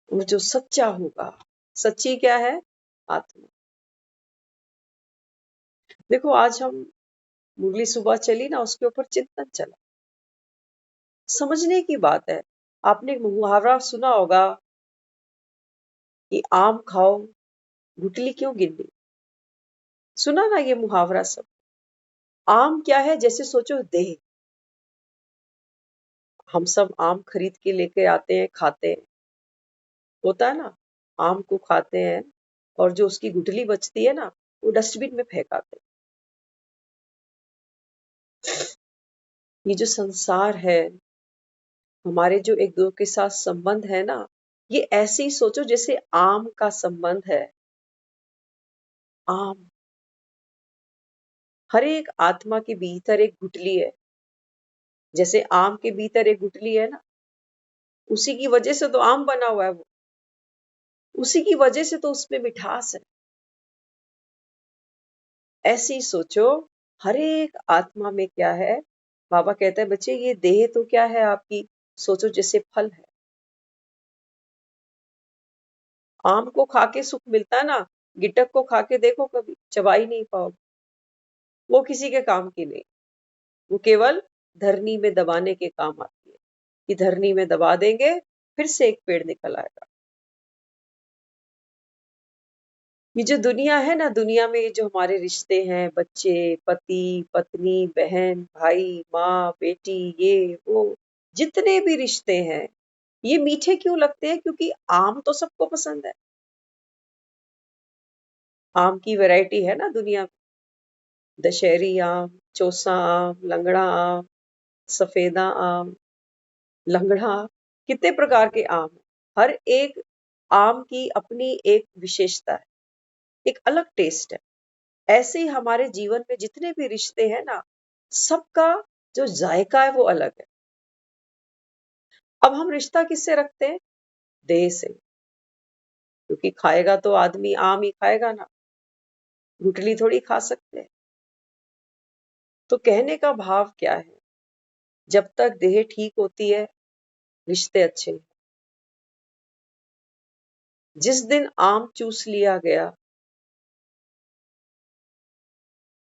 और जो सच्चा होगा, सच्ची क्या है? आत्मा। देखो आज हम मुरली सुबह चली ना, उसके ऊपर चिंतन चला। समझने की बात है। आपने एक मुहावरा सुना होगा कि आम खाओ गुठली क्यों गिननी। सुना ना ये मुहावरा सब। आम क्या है, जैसे सोचो देह। हम सब आम खरीद के लेके आते हैं, खाते हैं, होता है ना। आम को खाते हैं और जो उसकी गुठली बचती है ना, वो डस्टबिन में फेंक आते हैं। ये जो संसार है, हमारे जो एक दूसरे के साथ संबंध है ना, ये ऐसे ही सोचो जैसे आम का संबंध है। आम, हर एक आत्मा के भीतर एक गुठली है। जैसे आम के भीतर एक गुठली है ना, उसी की वजह से तो आम बना हुआ है वो, उसी की वजह से तो उसमें मिठास है। ऐसे ही सोचो, हर एक आत्मा में क्या है। बाबा कहता है बच्चे ये देह तो क्या है आपकी, सोचो जैसे फल है। आम को खा के सुख मिलता है ना, गिटक को खा के देखो, कभी चबा ही नहीं पाओगे। वो किसी के काम की नहीं, वो केवल धरनी में दबाने के काम आती है कि धरनी में दबा देंगे फिर से एक पेड़ निकल आएगा। ये जो दुनिया है ना, दुनिया में ये जो हमारे रिश्ते हैं, बच्चे, पति, पत्नी, बहन, भाई, माँ, बेटी, ये वो, जितने भी रिश्ते हैं, ये मीठे क्यों लगते हैं? क्योंकि आम तो सबको पसंद है। आम की वैरायटी है ना दुनिया में, दशहरी आम, चौसा आम, लंगड़ा आम, सफेदा आम, लंगड़ा, कितने प्रकार के आम हैं। हर एक आम की अपनी एक विशेषता है, एक अलग टेस्ट है। ऐसे ही हमारे जीवन में जितने भी रिश्ते हैं ना, सबका जो जायका है वो अलग है। अब हम रिश्ता किससे रखते हैं? देह से, क्योंकि खाएगा तो आदमी आम ही खाएगा ना, गुठली थोड़ी खा सकते हैं। तो कहने का भाव क्या है? जब तक देह ठीक होती है, रिश्ते अच्छे हैं। जिस दिन आम चूस लिया गया,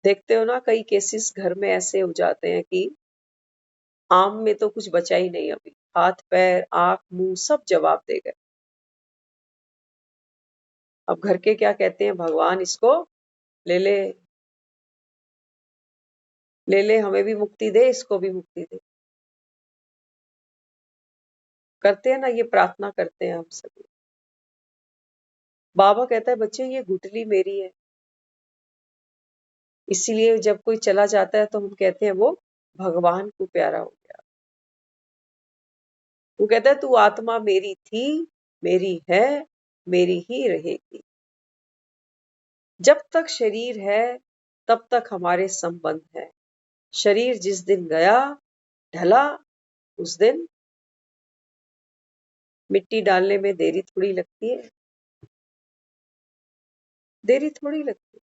देखते हो ना कई केसेस घर में ऐसे हो जाते हैं कि आम में तो कुछ बचा ही नहीं, अभी हाथ पैर आंख मुंह सब जवाब दे गए। अब घर के क्या कहते हैं, भगवान इसको ले ले, ले ले, हमें भी मुक्ति दे, इसको भी मुक्ति दे। करते हैं ना, ये प्रार्थना करते हैं हम सभी। बाबा कहता है बच्चे ये गुठली मेरी है, इसीलिए जब कोई चला जाता है तो हम कहते हैं वो भगवान को प्यारा हो गया। वो कहता है तू आत्मा मेरी थी, मेरी है, मेरी ही रहेगी। जब तक शरीर है तब तक हमारे संबंध है। शरीर जिस दिन गया, ढला, उस दिन मिट्टी डालने में देरी थोड़ी लगती है, देरी थोड़ी लगती है।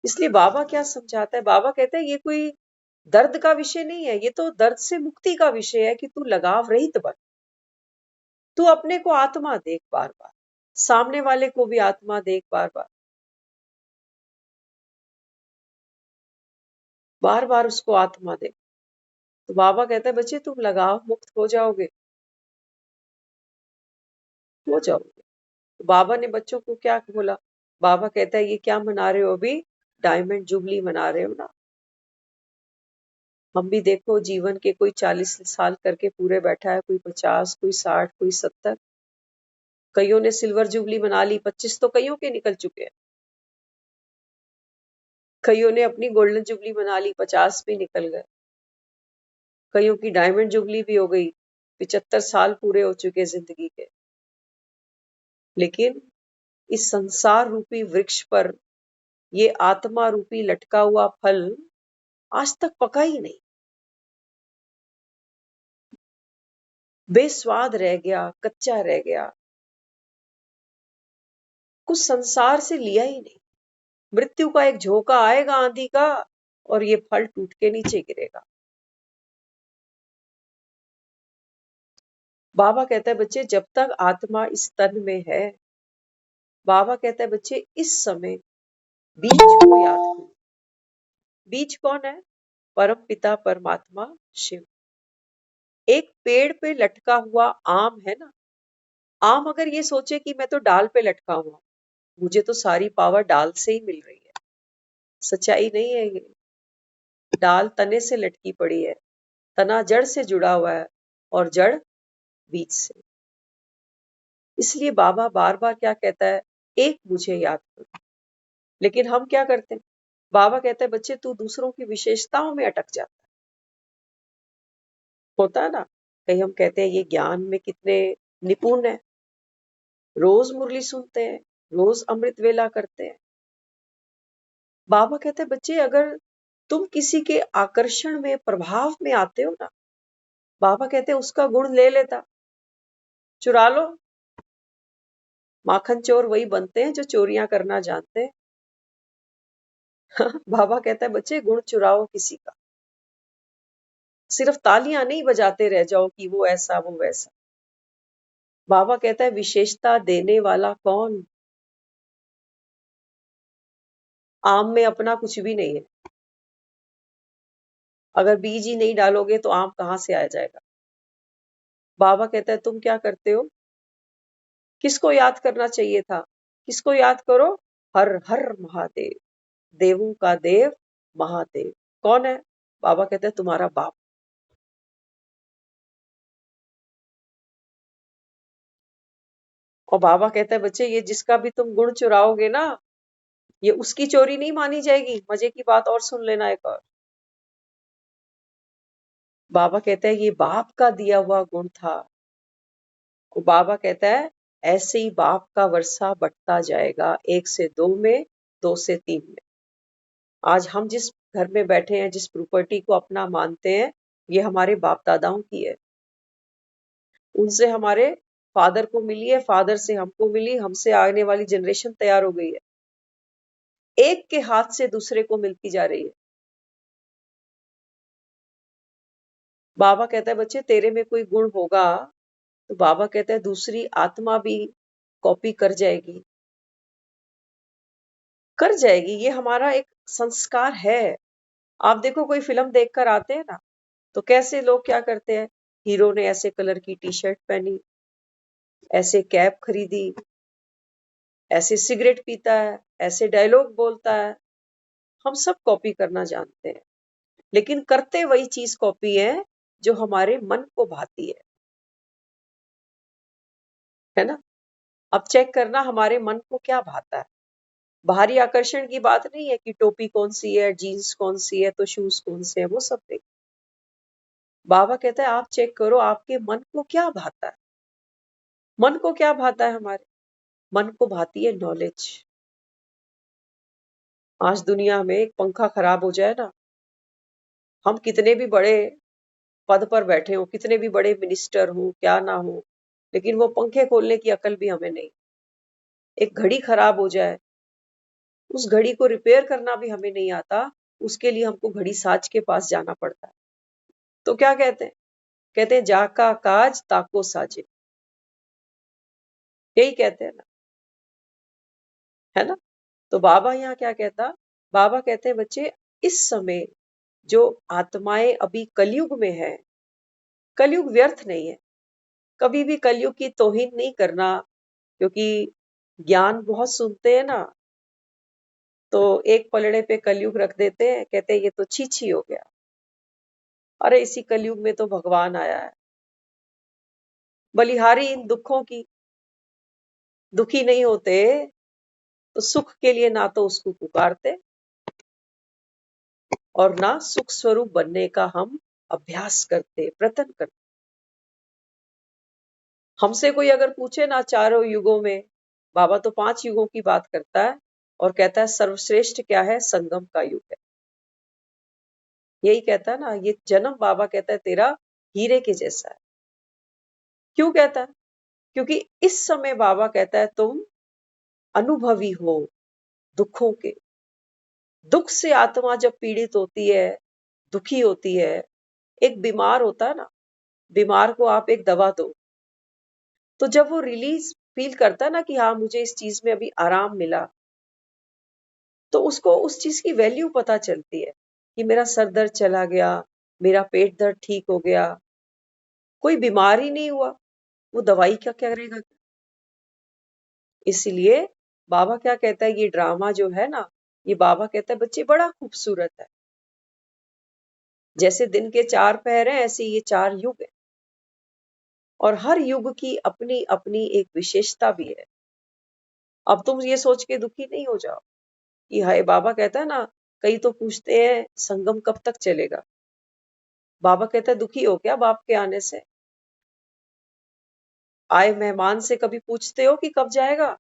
इसलिए बाबा क्या समझाता है? बाबा कहता है ये कोई दर्द का विषय नहीं है, ये तो दर्द से मुक्ति का विषय है कि तू लगाव रहित बन। तू अपने को आत्मा देख बार बार, सामने वाले को भी आत्मा देख बार बार, बार बार उसको आत्मा देख। तो बाबा कहता है बच्चे तुम लगाव मुक्त हो जाओगे, हो जाओगे। तो बाबा ने बच्चों को क्या बोला? बाबा कहता है ये क्या मना रहे हो अभी? डायमंड जुबली मना रहे हो ना। हम भी देखो जीवन के कोई 40 साल करके पूरे बैठा है, कोई 50, कोई 60, कोई 70। कईयों ने सिल्वर जुबली मना ली, 25 तो कईयों के निकल चुके हैं। कईयों ने अपनी गोल्डन जुबली मना ली, 50 भी निकल गए। कईयों की डायमंड जुबली भी हो गई, 75 साल पूरे हो चुके जिंदगी के। लेकिन इस संसार रूपी वृक्ष पर ये आत्मा रूपी लटका हुआ फल आज तक पका ही नहीं, बेस्वाद रह गया, कच्चा रह गया, कुछ संसार से लिया ही नहीं। मृत्यु का एक झोंका आएगा आंधी का और ये फल टूट के नीचे गिरेगा। बाबा कहता है बच्चे जब तक आत्मा इस तन में है, बाबा कहता है बच्चे इस समय बीज को याद करो। बीज कौन है? परम पिता परमात्मा शिव। एक पेड़ पे लटका हुआ आम है ना, आम अगर ये सोचे कि मैं तो डाल पे लटका हुआ, मुझे तो सारी पावर डाल से ही मिल रही है, सच्चाई नहीं है ये। डाल तने से लटकी पड़ी है, तना जड़ से जुड़ा हुआ है और जड़ बीज से। इसलिए बाबा बार बार क्या कहता है? एक मुझे याद करो। लेकिन हम क्या करते हैं? बाबा कहता है बच्चे तू दूसरों की विशेषताओं में अटक जाता है। होता है ना, कहीं हम कहते हैं ये ज्ञान में कितने निपुण है, रोज मुरली सुनते हैं, रोज अमृत वेला करते हैं। बाबा कहते हैं बच्चे अगर तुम किसी के आकर्षण में, प्रभाव में आते हो ना, बाबा कहते हैं उसका गुण ले लेता, चुरा लो। माखन चोर वही बनते हैं जो चोरियां करना जानते हैं। बाबा कहता है बच्चे गुण चुराओ किसी का, सिर्फ तालियां नहीं बजाते रह जाओ कि वो ऐसा वो वैसा। बाबा कहता है विशेषता देने वाला कौन? आम में अपना कुछ भी नहीं है। अगर बीज ही नहीं डालोगे तो आम कहां से आ जाएगा? बाबा कहता है तुम क्या करते हो? किसको याद करना चाहिए था? किसको याद करो? हर हर महादेव, देवों का देव महादेव। कौन है? बाबा कहते हैं तुम्हारा बाप। और बाबा कहता है बच्चे ये जिसका भी तुम गुण चुराओगे ना, ये उसकी चोरी नहीं मानी जाएगी। मजे की बात और सुन लेना एक और। बाबा कहता है ये बाप का दिया हुआ गुण था। तो बाबा कहता है ऐसे ही बाप का वर्षा बढ़ता जाएगा, 1 से 2 में, 2 से 3 में। आज हम जिस घर में बैठे हैं, जिस प्रॉपर्टी को अपना मानते हैं, ये हमारे बाप दादाओं की है। उनसे हमारे फादर को मिली है, फादर से हमको मिली, हमसे आने वाली जनरेशन तैयार हो गई है। एक के हाथ से दूसरे को मिलती जा रही है। बाबा कहता है बच्चे तेरे में कोई गुण होगा, तो बाबा कहता है दूसरी आत्मा भी कॉपी कर जाएगी, कर जाएगी। ये हमारा एक संस्कार है। आप देखो कोई फिल्म देखकर आते हैं ना, तो कैसे लोग क्या करते हैं? हीरो ने ऐसे कलर की टी शर्ट पहनी, ऐसे कैप खरीदी, ऐसे सिगरेट पीता है, ऐसे डायलॉग बोलता है। हम सब कॉपी करना जानते हैं, लेकिन करते वही चीज कॉपी है जो हमारे मन को भाती है ना? अब चेक करना हमारे मन को क्या भाता है। बाहरी आकर्षण की बात नहीं है कि टोपी कौन सी है, जीन्स कौन सी है, तो शूज कौन से है, वो सब नहीं। बाबा कहता है आप चेक करो आपके मन को क्या भाता है। मन को क्या भाता है हमारे? मन को भाती है नॉलेज। आज दुनिया में एक पंखा खराब हो जाए ना, हम कितने भी बड़े पद पर बैठे हो, कितने भी बड़े मिनिस्टर हो, क्या ना हो, लेकिन वो पंखे खोलने की अकल भी हमें नहीं। एक घड़ी खराब हो जाए, उस घड़ी को रिपेयर करना भी हमें नहीं आता, उसके लिए हमको घड़ी साज के पास जाना पड़ता है। तो क्या कहते हैं? कहते हैं जाका काज ताको साजे। यही कहते हैं ना, है ना? तो बाबा यहाँ क्या कहता? बाबा कहते हैं बच्चे, इस समय जो आत्माएं अभी कलयुग में है, कलयुग व्यर्थ नहीं है। कभी भी कलयुग की तौहीन नहीं करना, क्योंकि ज्ञान बहुत सुनते हैं ना, तो एक पलड़े पे कलयुग रख देते हैं, कहते हैं ये तो छी छी हो गया। अरे इसी कलयुग में तो भगवान आया है, बलिहारी इन दुखों की। दुखी नहीं होते तो सुख के लिए ना तो उसको पुकारते और ना सुख स्वरूप बनने का हम अभ्यास करते, प्रयत्न करते। हमसे कोई अगर पूछे ना चारों युगों में, बाबा तो 5 युगों की बात करता है और कहता है सर्वश्रेष्ठ क्या है? संगम का युग है। यही कहता है ना, ये जन्म बाबा कहता है तेरा हीरे के जैसा है। क्यों कहता है? क्योंकि इस समय बाबा कहता है तुम अनुभवी हो दुखों के। दुख से आत्मा जब पीड़ित होती है, दुखी होती है, एक बीमार होता है ना, बीमार को आप एक दवा दो, तो जब वो रिलीज फील करता है ना कि हाँ मुझे इस चीज में अभी आराम मिला, तो उसको उस चीज की वैल्यू पता चलती है कि मेरा सर दर्द चला गया, मेरा पेट दर्द ठीक हो गया, कोई बीमार ही नहीं हुआ, वो दवाई क्या करेगा? इसलिए बाबा क्या कहता है, ये ड्रामा जो है ना, ये बाबा कहता है बच्चे बड़ा खूबसूरत है। जैसे दिन के 4 पहर हैं, ऐसे ये 4 युग है और हर युग की अपनी अपनी एक विशेषता भी है। अब तुम ये सोच के दुखी नहीं हो जाओ कि हाय, बाबा कहता है ना, कई तो पूछते हैं संगम कब तक चलेगा। बाबा कहता है दुखी हो क्या बाप के आने से? आए मेहमान से कभी पूछते हो कि कब जाएगा?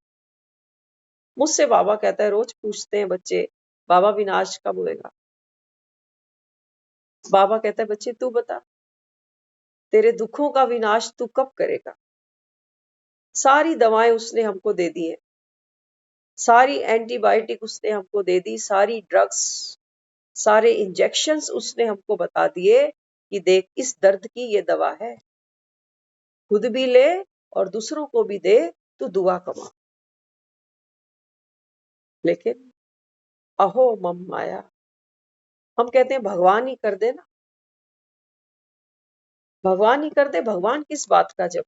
मुझसे बाबा कहता है रोज पूछते हैं बच्चे, बाबा विनाश कब होएगा? बाबा कहता है बच्चे तू बता, तेरे दुखों का विनाश तू कब करेगा? सारी दवाएं उसने हमको दे दी है, सारी एंटीबायोटिक उसने हमको दे दी, सारी ड्रग्स, सारे इंजेक्शंस उसने हमको बता दिए कि देख इस दर्द की ये दवा है, खुद भी ले और दूसरों को भी दे, तू दुआ कमा। लेकिन अहो मम माया, हम कहते हैं भगवान ही कर दे ना, भगवान ही कर दे। भगवान किस बात का जब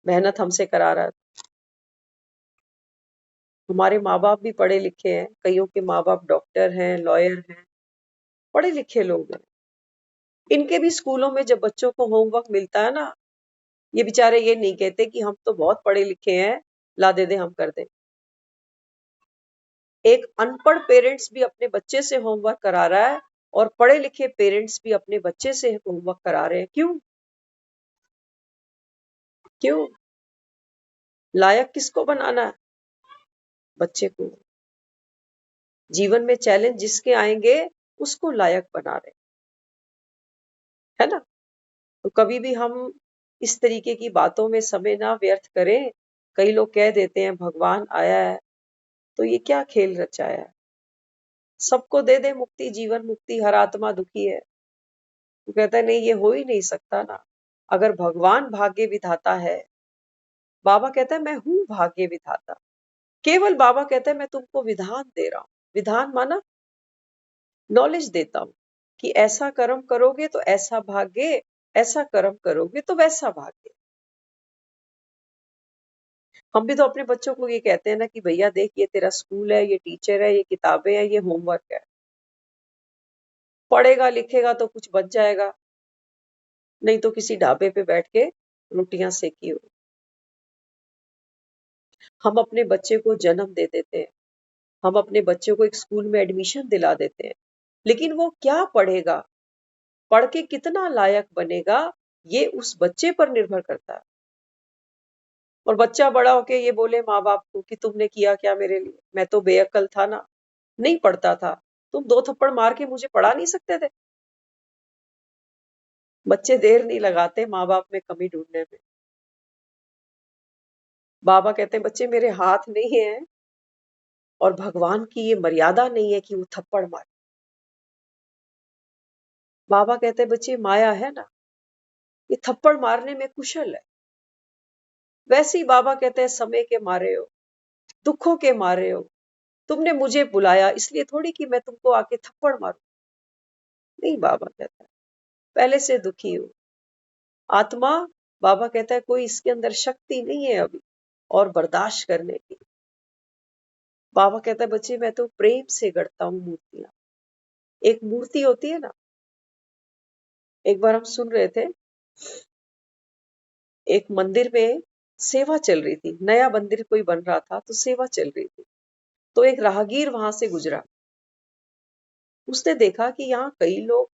मेहनत हमसे करा रहा है? हमारे माँ बाप भी पढ़े लिखे हैं, कईयों के माँ बाप डॉक्टर हैं, लॉयर हैं, पढ़े लिखे लोग हैं। इनके भी स्कूलों में जब बच्चों को होमवर्क मिलता है ना, ये बेचारे ये नहीं कहते कि हम तो बहुत पढ़े लिखे हैं, ला दे दे हम कर दें। एक अनपढ़ पेरेंट्स भी अपने बच्चे से होमवर्क करा रहा है और पढ़े लिखे पेरेंट्स भी अपने बच्चे से होमवर्क करा रहे हैं। क्यों? क्यों? लायक किसको बनाना है? बच्चे को। जीवन में चैलेंज जिसके आएंगे उसको लायक बना रहे, है ना? तो कभी भी हम इस तरीके की बातों में समय ना व्यर्थ करें। कई लोग कह देते हैं भगवान आया है, तो ये क्या खेल रचाया है? सबको दे दे मुक्ति, जीवन मुक्ति, हर आत्मा दुखी है। तो कहता है नहीं, ये हो ही नहीं सकता ना। अगर भगवान भाग्य विधाता है, बाबा कहता है मैं हूं भाग्य विधाता। केवल बाबा कहता है मैं तुमको विधान दे रहा हूं। विधान माना नॉलेज देता हूं कि ऐसा कर्म करोगे तो ऐसा भाग्य, ऐसा कर्म करोगे तो वैसा भाग्य। हम भी तो अपने बच्चों को ये कहते हैं ना कि भैया देख, ये तेरा स्कूल है, ये टीचर है, ये किताबें हैं, ये होमवर्क है, पढ़ेगा लिखेगा तो कुछ बच जाएगा, नहीं तो किसी ढाबे पे बैठ के रोटियां सेकी हो। हम अपने बच्चे को जन्म दे देते हैं, हम अपने बच्चों को एक स्कूल में एडमिशन दिला देते हैं, लेकिन वो क्या पढ़ेगा, पढ़ के कितना लायक बनेगा, ये उस बच्चे पर निर्भर करता है। और बच्चा बड़ा होके ये बोले माँ बाप को कि तुमने किया क्या मेरे लिए, मैं तो बेअक्ल था ना, नहीं पढ़ता था, तुम 2 थप्पड़ मार के मुझे पढ़ा नहीं सकते थे। बच्चे देर नहीं लगाते माँ बाप में कमी ढूंढने में। बाबा कहते हैं बच्चे मेरे हाथ नहीं है और भगवान की ये मर्यादा नहीं है कि वो थप्पड़ मारे। बाबा कहते हैं बच्चे माया है ना, ये थप्पड़ मारने में कुशल है। वैसे ही बाबा कहते हैं समय के मारे हो, दुखों के मारे हो, तुमने मुझे बुलाया इसलिए थोड़ी कि मैं तुमको आके थप्पड़ मारूं। नहीं, बाबा कहता है पहले से दुखी हो आत्मा। बाबा कहता है कोई इसके अंदर शक्ति नहीं है अभी और बर्दाश्त करने की। बाबा कहता है बच्चे मैं तो प्रेम से गढ़ता हूँ मूर्तियां। एक मूर्ति होती है ना, एक बार हम सुन रहे थे, एक मंदिर में सेवा चल रही थी, नया मंदिर कोई बन रहा था तो सेवा चल रही थी। तो एक राहगीर वहां से गुजरा, उसने देखा कि यहाँ कई लोग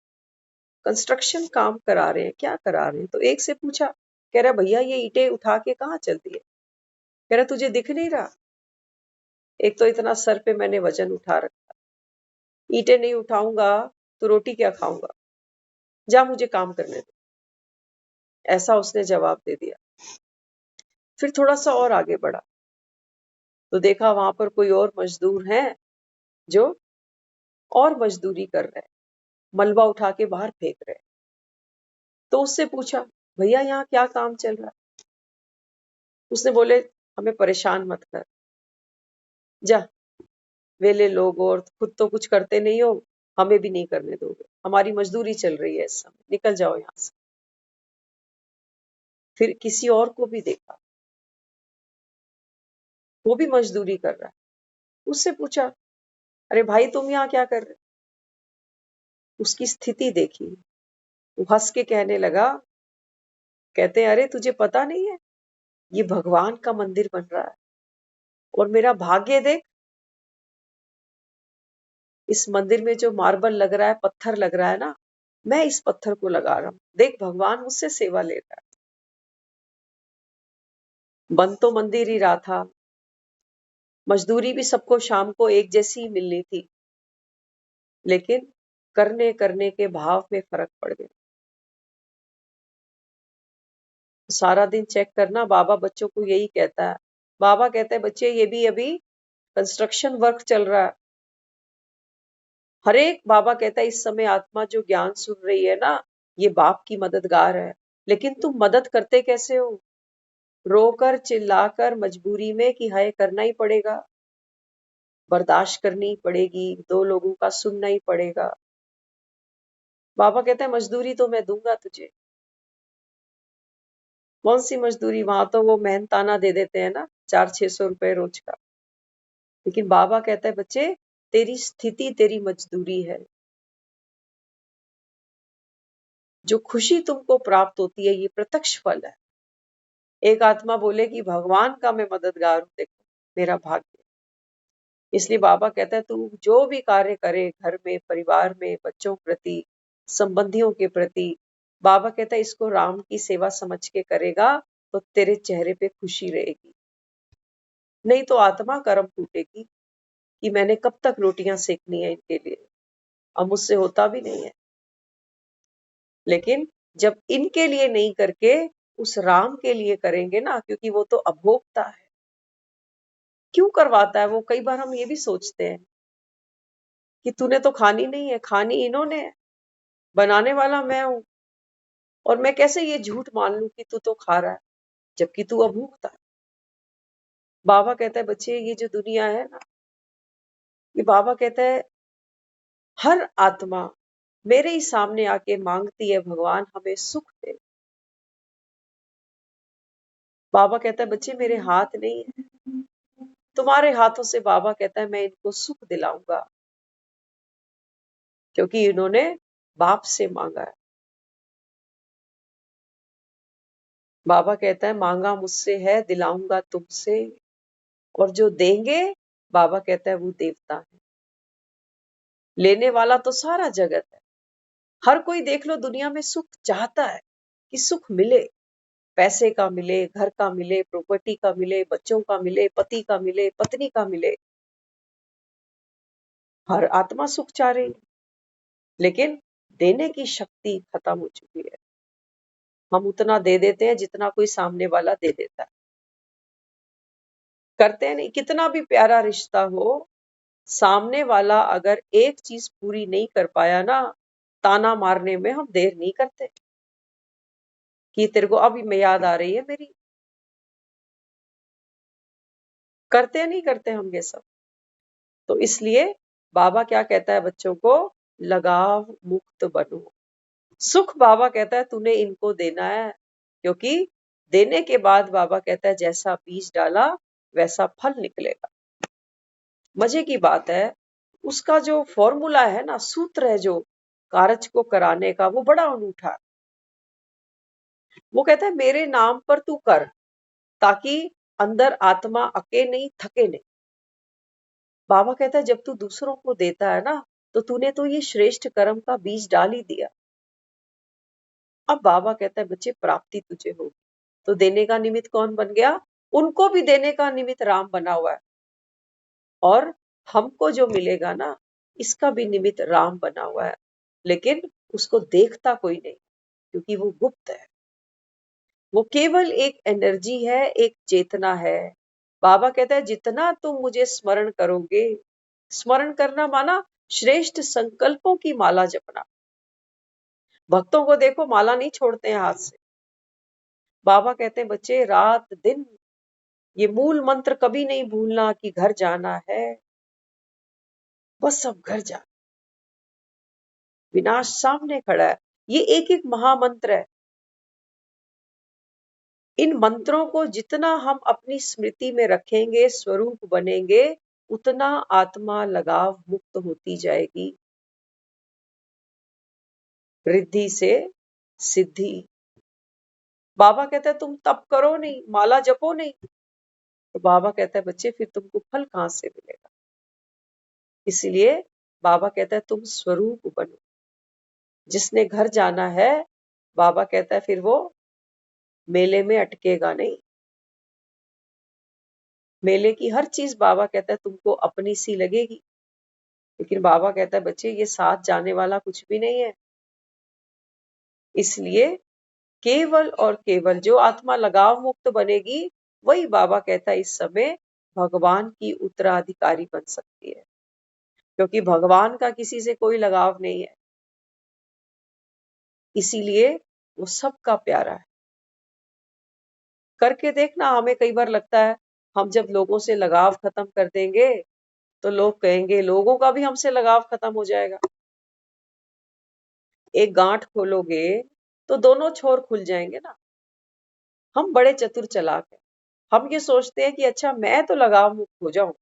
कंस्ट्रक्शन काम करा रहे हैं, क्या करा रहे हैं। तो एक से पूछा, कह रहा भैया ये ईंटें उठा के कहाँ चलती है। कह रहा तुझे दिख नहीं रहा, एक तो इतना सर पे मैंने वजन उठा रखा, ईंटें नहीं उठाऊंगा तो रोटी क्या खाऊंगा, जा मुझे काम करने दे। ऐसा उसने जवाब दे दिया। फिर थोड़ा सा और आगे बढ़ा तो देखा वहां पर कोई और मजदूर हैं जो और मजदूरी कर रहे हैं, मलबा उठा के बाहर फेंक रहे हैं। तो उससे पूछा भैया यहाँ क्या काम चल रहा है। उसने बोले हमें परेशान मत कर, जा, वेले लोग और खुद तो कुछ करते नहीं हो, हमें भी नहीं करने दोगे, हमारी मजदूरी चल रही है इस समय, निकल जाओ यहाँ से। फिर किसी और को भी देखा, वो भी मजदूरी कर रहा है। उससे पूछा अरे भाई तुम यहाँ क्या कर रहे। उसकी स्थिति देखी, वो हंस के कहने लगा, कहते हैं अरे तुझे पता नहीं है ये भगवान का मंदिर बन रहा है और मेरा भाग्य देख, इस मंदिर में जो मार्बल लग रहा है, पत्थर लग रहा है ना, मैं इस पत्थर को लगा रहा हूं, देख भगवान मुझसे सेवा ले रहा है। बन तो मंदिर ही रहा था, मजदूरी भी सबको शाम को एक जैसी ही मिलनी थी, लेकिन करने करने के भाव में फर्क पड़ गया। सारा दिन चेक करना, बाबा बच्चों को यही कहता है। बाबा कहता है बच्चे ये भी अभी कंस्ट्रक्शन वर्क चल रहा है। हर एक, बाबा कहता है इस समय आत्मा जो ज्ञान सुन रही है ना, ये बाप की मददगार है, लेकिन तुम मदद करते कैसे हो, रोकर चिल्लाकर मजबूरी में कि हाय करना ही पड़ेगा, बर्दाश्त करनी पड़ेगी, 2 लोगों का सुनना ही पड़ेगा। बाबा कहता है मजदूरी तो मैं दूंगा तुझे। कौन सी मजदूरी, वहां तो वो मेहनताना दे देते हैं ना, 400-600 रुपए रोज का। लेकिन बाबा कहता है बच्चे तेरी स्थिति तेरी मजदूरी है। जो खुशी तुमको प्राप्त होती है ये प्रत्यक्ष फल है। एक आत्मा बोले कि भगवान का मैं मददगार हूं, देखो मेरा भाग्य। इसलिए बाबा कहता है तू जो भी कार्य करे, घर में, परिवार में, बच्चों के प्रति, संबंधियों के प्रति, बाबा कहता है इसको राम की सेवा समझ के करेगा तो तेरे चेहरे पे खुशी रहेगी। नहीं तो आत्मा कर्म कूटेगी कि मैंने कब तक रोटियां सेकनी है इनके लिए, अब मुझसे होता भी नहीं है। लेकिन जब इनके लिए नहीं करके उस राम के लिए करेंगे ना, क्योंकि वो तो अभोक्ता है, क्यों करवाता है वो, कई बार हम ये भी सोचते हैं कि तूने तो खानी नहीं है, खानी इन्होंने है, बनाने वाला मैं हूं, और मैं कैसे ये झूठ मान लूं कि तू तो खा रहा है जबकि तू अभूखता है। बाबा कहता है बच्चे ये जो दुनिया है ना, ये बाबा कहता है हर आत्मा मेरे ही सामने आके मांगती है भगवान हमें सुख दे। बाबा कहता है बच्चे मेरे हाथ नहीं है, तुम्हारे हाथों से बाबा कहता है मैं इनको सुख दिलाऊंगा, क्योंकि इन्होंने बाप से मांगा है। बाबा कहता है मांगा मुझसे है, दिलाऊंगा तुमसे, और जो देंगे बाबा कहता है वो देवता है। लेने वाला तो सारा जगत है। हर कोई देख लो दुनिया में सुख चाहता है कि सुख मिले, पैसे का मिले, घर का मिले, प्रॉपर्टी का मिले, बच्चों का मिले, पति का मिले, पत्नी का मिले। हर आत्मा सुख चाह रही है, लेकिन देने की शक्ति खत्म हो चुकी है। हम उतना दे देते हैं जितना कोई सामने वाला दे देता है। करते हैं नहीं, कितना भी प्यारा रिश्ता हो, सामने वाला अगर एक चीज पूरी नहीं कर पाया ना, ताना मारने में हम देर नहीं करते कि तेरे को अभी मैं याद आ रही है मेरी। करते हैं नहीं करते हम ये सब। तो इसलिए बाबा क्या कहता है बच्चों को, लगाव मुक्त बनो। सुख बाबा कहता है तूने इनको देना है, क्योंकि देने के बाद बाबा कहता है जैसा बीज डाला वैसा फल निकलेगा। मजे की बात है, उसका जो फॉर्मूला है ना, सूत्र है जो कारज को कराने का, वो बड़ा अनूठा है। वो कहता है मेरे नाम पर तू कर, ताकि अंदर आत्मा अके नहीं, थके नहीं। बाबा कहता है जब तू दूसरों को देता है ना, तो तूने तो ये श्रेष्ठ कर्म का बीज डाल ही दिया। अब बाबा कहता है बच्चे प्राप्ति तुझे होगी। तो देने का निमित्त कौन बन गया? उनको भी देने का निमित्त राम बना हुआ है, और हमको जो मिलेगा ना, इसका भी निमित्त राम बना हुआ है। लेकिन उसको देखता कोई नहीं, क्योंकि वो गुप्त है। वो केवल एक एनर्जी है, एक चेतना है। बाबा कहता है जितना तुम मुझे स्मरण करोगे, स्मरण करना माना श्रेष्ठ संकल्पों की माला जपना। भक्तों को देखो माला नहीं छोड़ते हैं हाथ से। बाबा कहते हैं बच्चे रात दिन ये मूल मंत्र कभी नहीं भूलना कि घर जाना है, बस सब घर जा, विनाश सामने खड़ा है। ये एक एक महामंत्र है। इन मंत्रों को जितना हम अपनी स्मृति में रखेंगे, स्वरूप बनेंगे, उतना आत्मा लगाव मुक्त होती जाएगी। रिद्धि से सिद्धि। बाबा कहता है तुम तप करो नहीं, माला जपो नहीं, तो बाबा कहता है बच्चे फिर तुमको फल कहां से मिलेगा? इसलिए बाबा कहता है तुम स्वरूप बनो। जिसने घर जाना है, बाबा कहता है फिर वो मेले में अटकेगा नहीं। मेले की हर चीज बाबा कहता है तुमको अपनी सी लगेगी, लेकिन बाबा कहता है बच्चे ये साथ जाने वाला कुछ भी नहीं है। इसलिए केवल और केवल जो आत्मा लगाव मुक्त बनेगी, वही बाबा कहता है इस समय भगवान की उत्तराधिकारी बन सकती है, क्योंकि भगवान का किसी से कोई लगाव नहीं है। इसीलिए वो सबका प्यारा है। करके देखना, हमें कई बार लगता है हम जब लोगों से लगाव खत्म कर देंगे, तो लोग कहेंगे लोगों का भी हमसे लगाव खत्म हो जाएगा। एक गांठ खोलोगे तो दोनों छोर खुल जाएंगे ना। हम बड़े चतुर चालाक हैं। हम ये सोचते हैं कि अच्छा मैं तो लगाव मुक्त हो जाऊं,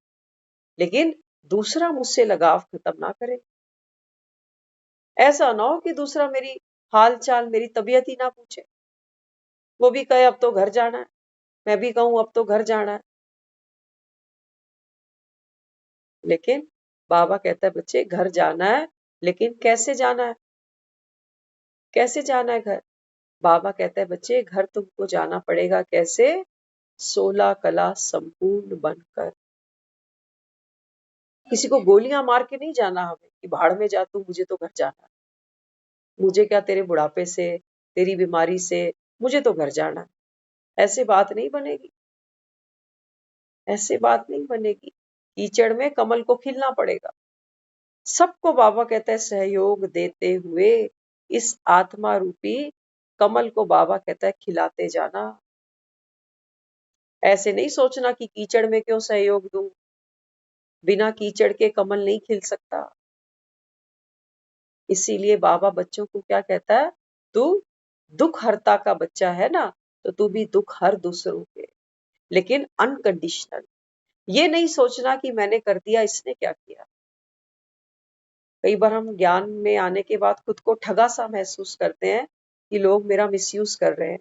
लेकिन दूसरा मुझसे लगाव खत्म ना करे। ऐसा ना हो कि दूसरा मेरी हाल चाल, मेरी तबीयत ही ना पूछे, वो भी कहे अब तो घर जाना है, मैं भी कहूं अब तो घर जाना है। लेकिन बाबा कहता है बच्चे घर जाना है, लेकिन कैसे जाना है? कैसे जाना है घर? बाबा कहता है बच्चे घर तुमको जाना पड़ेगा कैसे? 16 कला संपूर्ण बनकर। किसी को गोलियां मार के नहीं जाना हमें कि भाड़ में जा तू, मुझे तो घर जाना है। मुझे क्या तेरे बुढ़ापे से, तेरी बीमारी से, मुझे तो घर जाना है। ऐसे बात नहीं बनेगी। ऐसे बात नहीं बनेगी। कीचड़ में कमल को खिलना पड़ेगा। सबको बाबा कहता है सहयोग देते हुए इस आत्मा रूपी कमल को बाबा कहता है खिलाते जाना। ऐसे नहीं सोचना कि कीचड़ में क्यों सहयोग दूं, बिना कीचड़ के कमल नहीं खिल सकता। इसीलिए बाबा बच्चों को क्या कहता है, तू दुख हरता का बच्चा है ना, तो तू भी दुख हर दूसरों के, लेकिन अनकंडीशनल। ये नहीं सोचना कि मैंने कर दिया, इसने क्या किया। कई बार हम ज्ञान में आने के बाद खुद को ठगा सा महसूस करते हैं कि लोग मेरा मिसयूज कर रहे हैं,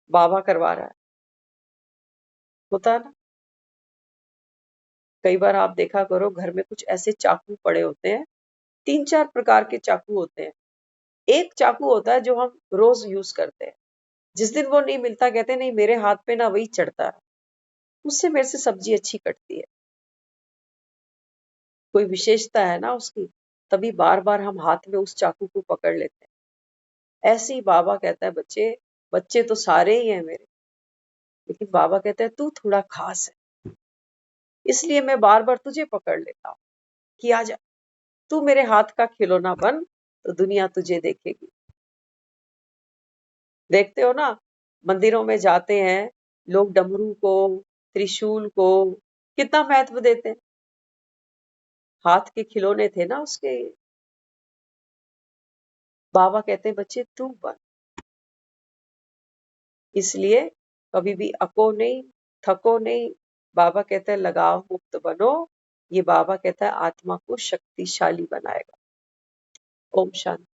बाबा करवा रहा है। होता है ना। कई बार आप देखा करो घर में कुछ ऐसे चाकू पड़े होते हैं, 3-4 प्रकार के चाकू होते हैं। एक चाकू होता है जो हम रोज यूज करते हैं। जिस दिन वो नहीं मिलता कहते नहीं मेरे हाथ पे ना वही चढ़ता है, उससे मेरे से सब्जी अच्छी कटती है। कोई विशेषता है ना उसकी, तभी बार बार हम हाथ में उस चाकू को पकड़ लेते हैं। ऐसे ही बाबा कहता है बच्चे, बच्चे तो सारे ही हैं मेरे, लेकिन बाबा कहते हैं तू थोड़ा खास है, इसलिए मैं बार बार तुझे पकड़ लेता हूँ कि आजा, तू मेरे हाथ का खिलौना बन तो दुनिया तुझे देखेगी। देखते हो ना, मंदिरों में जाते हैं लोग, डमरू को, त्रिशूल को कितना महत्व देते हैं। हाथ के खिलौने थे ना उसके। बाबा कहते हैं बच्चे तू बन, इसलिए कभी भी अको नहीं, थको नहीं। बाबा कहते हैं लगाव मुक्त बनो, ये बाबा कहता है आत्मा को शक्तिशाली बनाएगा। ओम शांति।